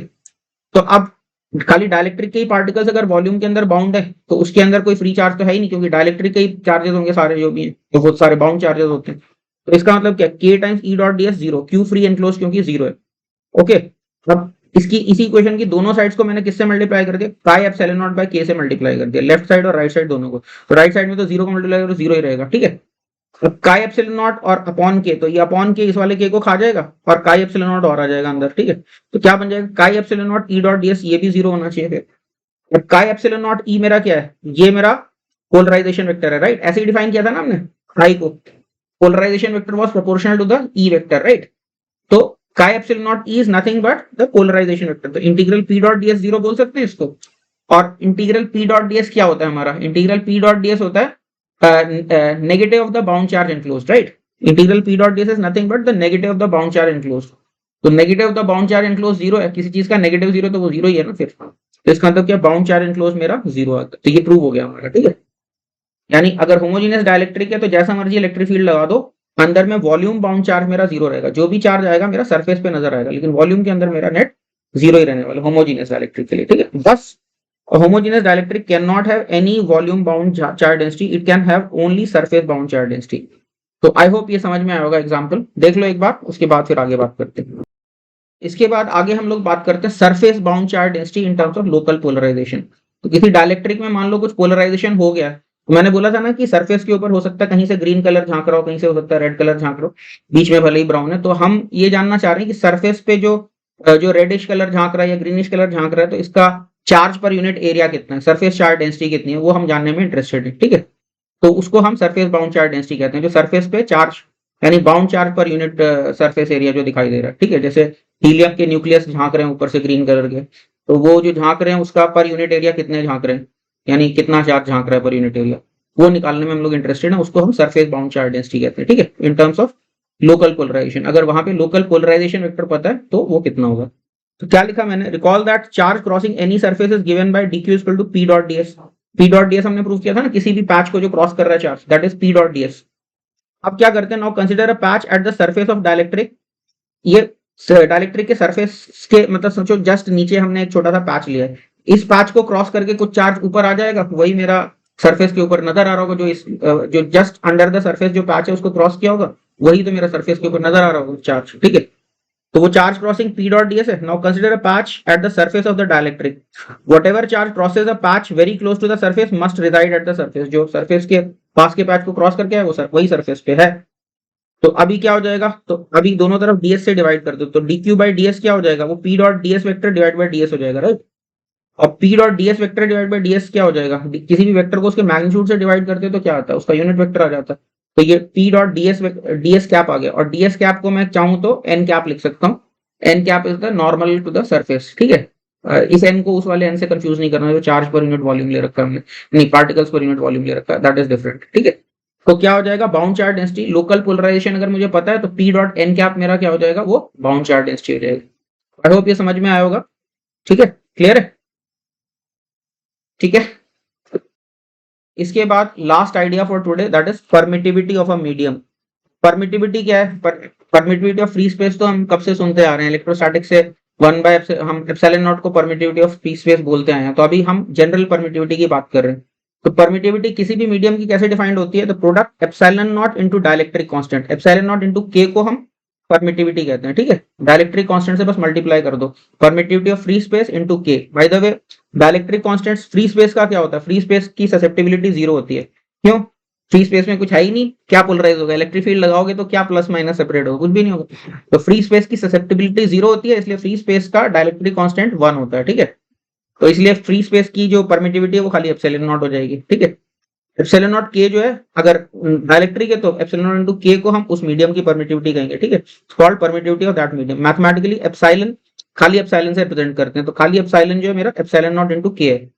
तो अब खाली डाइलेक्ट्रिक के ही पार्टिकल्स अगर वॉल्यूम के अंदर बाउंड है तो उसके अंदर कोई फ्री चार्ज तो है ही नहीं, क्योंकि डाइलेक्ट्रिक के ही चार्जेस होंगे सारे जो भी हैं, तो बहुत सारे बाउंड चार्जेस होते हैं। तो इसका मतलब क्या, k times e dot ds zero, Q free enclose क्योंकि जीरो है, ओके। अब इसकी इसी इक्वेशन की दोनों साइड्स को मैंने किससे मल्टीप्लाई कर दिया, pi epsilon not by k से मल्टीप्लाई कर दिया, लेफ्ट साइड और राइट साइड दोनों को। तो राइट साइड में तो जीरो को मल्टीप्लाई करो जीरो ही रहेगा, ठीक है। अब काई एप्सिलॉन नॉट और अपॉन के, तो ये अपॉन के इस वाले के को खा जाएगा और काई एप्सिलॉन नॉट और आ जाएगा अंदर, ठीक है। तो क्या बन जाएगा, chi epsilon not e dot ds, ये भी जीरो होना चाहिए फिर। और काई एप्सिलॉन नॉट e मेरा क्या है, ये मेरा पोलराइजेशन वेक्टर है, राइट। ऐसे ही डिफाइन किया था ना हमने काई को, polarization vector was proportional to the e vector, right. तो chi epsilon not e is nothing but the polarization vector. तो integral p dot ds zero बोल सकते हैं इसको। और इंटीग्रल p डॉट ds क्या होता है हमारा, इंटीग्रल p डॉट ds होता है negative of the bound charge enclosed, right? Integral p dot ds is nothing but the negative of the bound charge enclosed. तो negative of the bound charge enclosed zero है, किसी चीज का negative zero तो वो zero ही है ना फिर। तो इसका मतलब क्या, बाउंड चार्ज एनक्लोज मेरा जीरो आता है। तो ये प्रूव हो गया हमारा, ठीक है। यानी अगर होमोजेनियस डाइलेक्ट्रिक है तो जैसा मर्जी इलेक्ट्रिक फील्ड लगा दो, अंदर में वॉल्यूम बाउंड चार्ज मेरा जीरो रहेगा, जो भी चार्ज आएगा मेरा सरफेस पे नजर आएगा, लेकिन वॉल्यूम के अंदर मेरा नेट जीरो ही रहने वाला होमोजेनियस डाइलेक्ट्रिक के लिए, ठीक है। बस a homogeneous dielectric cannot have any volume bound charge density, it can have only surface bound charge density. तो आई होप ये समझ में आया होगा। एग्जांपल देख लो एक बार, उसके बाद फिर आगे बात करते हैं। इसके बाद आगे हम लोग बात करते हैं surface bound charge density in terms of local polarization. तो किसी डाइलेक्ट्रिक में मान लो कुछ पोलराइजेशन हो गया, तो मैंने बोला था ना कि सरफेस के ऊपर हो सकता है कहीं से ग्रीन कलर झांक रहा हो, कहीं से हो सकता है रेड कलर झांक रहा हो, बीच में भले ही ब्राउन है। तो हम ये जानना चाह रहे हैं कि सरफेस पे जो रेडिश कलर झांक रहा है या ग्रीनिश कलर झांक रहा है, तो इसका चार्ज पर यूनिट एरिया कितना है, सरफेस चार्ज डेंसिटी कितनी है, वो हम जानने में इंटरेस्टेड है, ठीक है। तो उसको हम सरफेस बाउंड चार्ज डेंसिटी कहते हैं, जो सरफेस पे चार्ज यानी bound charge per unit surface area जो दिखाई दे रहा है, ठीक है। जैसे हीलियम के न्यूक्लियस झांक रहे हैं ऊपर से ग्रीन कलर के, तो वो जो झांक रहे हैं उसका पर यूनिट एरिया कितने झांक रहे हैं, यानी कितना चार्ज झांक रहा है पर यूनिट एरिया, वो निकालने में हम लोग इंटरेस्टेड हैं, उसको हम सरफेस बाउंड चार्ज डेंसिटी कहते हैं, ठीक है, in terms of local polarization. अगर वहां पे लोकल पोलराइजेशन वेक्टर पता है तो वो कितना होगा। तो क्या लिखा मैंने, recall that charge crossing any surface is given by dq equal to p dot ds। p dot ds हमने प्रूव किया था ना, किसी भी पैच को जो क्रॉस कर रहा है charge, that is p dot ds। अब क्या करते हैं, now consider a patch at the surface of dielectric. ये डाइलेक्ट्रिक के सरफेस के मतलब सोचो जस्ट नीचे हमने एक छोटा सा पैच लिया है, इस पैच को क्रॉस करके कुछ चार्ज ऊपर आ जाएगा, वही मेरा सरफेस के ऊपर नजर आ रहा होगा, जो इस जो जस्ट अंडर द सरफेस जो पैच है उसको क्रॉस किया होगा, वही तो मेरा सरफेस के ऊपर नजर आ रहा होगा चार्ज, ठीक है। तो वो charge crossing p dot ds है। Now consider a patch at the surface of the dielectric, whatever charge crosses a patch very close to the surface must reside at the surface. जो surface के पास के patch को cross करके है वो वही सरफेस पे है। तो अभी क्या हो जाएगा, तो अभी दोनों तरफ ds से डिवाइड कर दो, तो dq बाई ds क्या हो जाएगा, वो p dot ds vector divide by ds हो जाएगा, राइट। और p dot ds vector divide by ds क्या हो जाएगा, किसी भी वेक्टर को उसके मैग्नीट्यूड से डिवाइड करते हो तो क्या आता है, उसका यूनिट वेक्टर आ जाता है। तो ये p डॉट ds कैप आ गया, और ds कैप को मैं चाहूं तो n कैप लिख सकता हूँ। n cap is the normal to the surface, ठीक है। इस n को उस वाले n से कंफ्यूज नहीं करना जो चार्ज पर यूनिट वॉल्यूम ले रखा है हमने, नहीं पार्टिकल्स पर यूनिट वॉल्यूम ले रखा है, दैट इज डिफरेंट, ठीक है। तो क्या हो जाएगा, bound charge density local polarization अगर मुझे पता है तो p डॉट n कैप मेरा क्या हो जाएगा, वो बाउंड चार्ज डेंसिटी हो जाएगा। आई होप ये समझ में आया होगा, ठीक है, क्लियर है, ठीक है। इसके बाद last idea for today, that is permittivity of a medium. Permittivity क्या है, परमिटिविटी ऑफ फ्री स्पेस तो हम कब से सुनते आ रहे हैं, इलेक्ट्रोस्टैटिक से 1 बाय हम एप्सिलॉन नॉट को परमिटिविटी ऑफ फ्री स्पेस बोलते आए हैं, तो अभी हम जनरल परमिटिविटी की बात कर रहे हैं। तो परमिटिविटी किसी भी मीडियम की कैसे डिफाइंड होती है, तो product epsilon not into dielectric constant, epsilon not into के को हम परमिटिविटी कहते हैं, ठीक है। डाइलेक्ट्रिक कांस्टेंट से बस मल्टीप्लाई कर दो, permittivity of free space into K. By the way dielectric constants free space का क्या होता है, फ्री स्पेस की ससेप्टिबिलिटी 0 होती है, क्यों, फ्री स्पेस में कुछ है ही नहीं, क्या पोलराइज होगा, इलेक्ट्रिक फील्ड लगाओगे तो क्या प्लस माइनस सेपरेट होगा, कुछ भी नहीं होगा। तो फ्री स्पेस की ससेप्टिबिलिटी 0 होती है, इसलिए फ्री स्पेस का डाइलेक्ट्रिक कांस्टेंट 1 होता है, ठीक है। तो इसलिए फ्री स्पेस की जो परमिटिविटी है वो खाली एप्सिलॉन नॉट हो जाएगी, ठीक है। एप्सिलॉन नॉट के जो है अगर डाइलेक्ट्रिक है तो एप्सिलॉन नॉट इनटू के को हम उस मीडियम की परमिटिविटी कहेंगे, ठीक है, called permittivity of that medium. Mathematically epsilon खाली एप्सिलॉन से रिप्रेजेंट करते हैं, तो खाली एप्सिलॉन जो है मेरा एप्सिलॉन नॉट इनटू के है।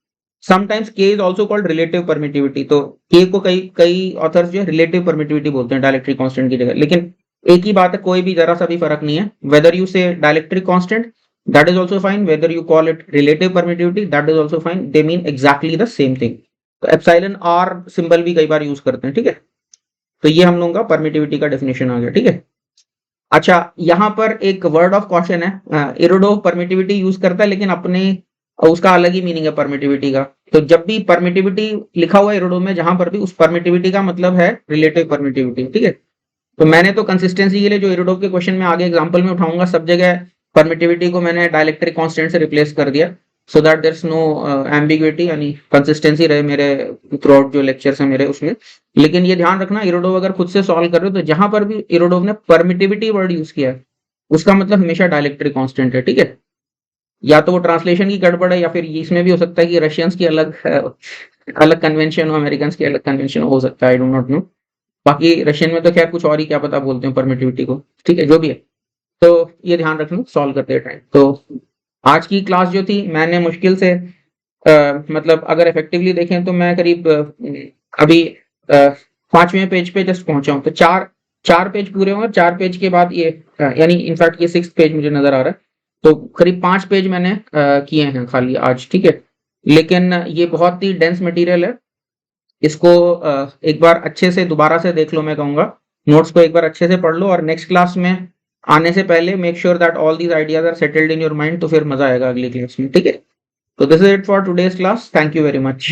समटाइम्स के is also called relative permittivity, तो के को कई ऑथर्स जो है रिलेटिव परमिटिविटी बोलते हैं डाइलेक्ट्रिक कांस्टेंट की जगह, लेकिन एक ही बात है, कोई भी जरा सा भी फर्क नहीं है, वेदर यू से dielectric constant that is also fine, whether you call it relative permittivity that is also fine, they mean exactly the same thing. तो एप्सिलॉन आर सिंबल भी कई बार यूज करते हैं, ठीक है। तो ये हम लोगों का परमिटिविटी का डेफिनेशन आ गया, ठीक है। अच्छा, यहाँ पर एक वर्ड ऑफ कॉशन है, इरोडोव परमिटिविटी यूज करता है लेकिन अपने उसका अलग ही मीनिंग है परमिटिविटी का। तो जब भी परमिटिविटी लिखा हुआ है इरोडोव में, जहां पर भी, उस परमिटिविटी का मतलब है रिलेटिव परमिटिविटी, ठीक है। तो मैंने तो कंसिस्टेंसी के लिए जो इरोडोव के क्वेश्चन में आगे एग्जांपल में उठाऊंगा, सब जगह परमिटिविटी को मैंने डाइलेक्ट्रिक कांस्टेंट से रिप्लेस कर दिया, so that there is no ambiguity, यानी कंसिस्टेंसी रहे मेरे थ्रू आउट जो लेक्चर्स है मेरे उसमें। लेकिन ये ध्यान रखना, इरोडोव अगर खुद से सॉल्व कर रहे हो तो जहां पर भी इरोडोव ने परमिटिविटी वर्ड यूज किया है उसका मतलब हमेशा डाइलेक्ट्रिक कांस्टेंट है, ठीक है। या तो वो ट्रांसलेशन की गड़बड़ है, या फिर इसमें भी हो सकता है कि रशियंस की अलग कन्वेंशन हो, अमेरिकन की अलग कन्वेंशन हो सकता है, आई डू नॉट नो। बाकी रशियन में तो खैर कुछ और ही क्या पता बोलते हैं परमिटिविटी को, ठीक है, जो भी है। तो ये ध्यान रखना सॉल्व करते टाइम। तो आज की क्लास जो थी मैंने मुश्किल से मतलब अगर इफेक्टिवली देखें तो मैं करीब अभी 5वें पेज पे जस्ट पहुंचा हूं, तो चार पेज पूरे होंगे, 4 पेज के बाद ये यानी इनफैक्ट ये 6th पेज मुझे नजर आ रहा है, तो करीब 5 पेज मैंने किए हैं खाली आज, ठीक है। लेकिन ये बहुत ही डेंस मटेरियल है, इसको एक बार अच्छे से दोबारा से देख लो, मैं कहूंगा नोट्स को एक बार अच्छे से पढ़ लो, और नेक्स्ट क्लास में आने से पहले make sure that all these ideas are settled in your mind, तो फिर मजा आएगा अगली क्लास में, ठीक है। तो this is it for today's class, thank you very much.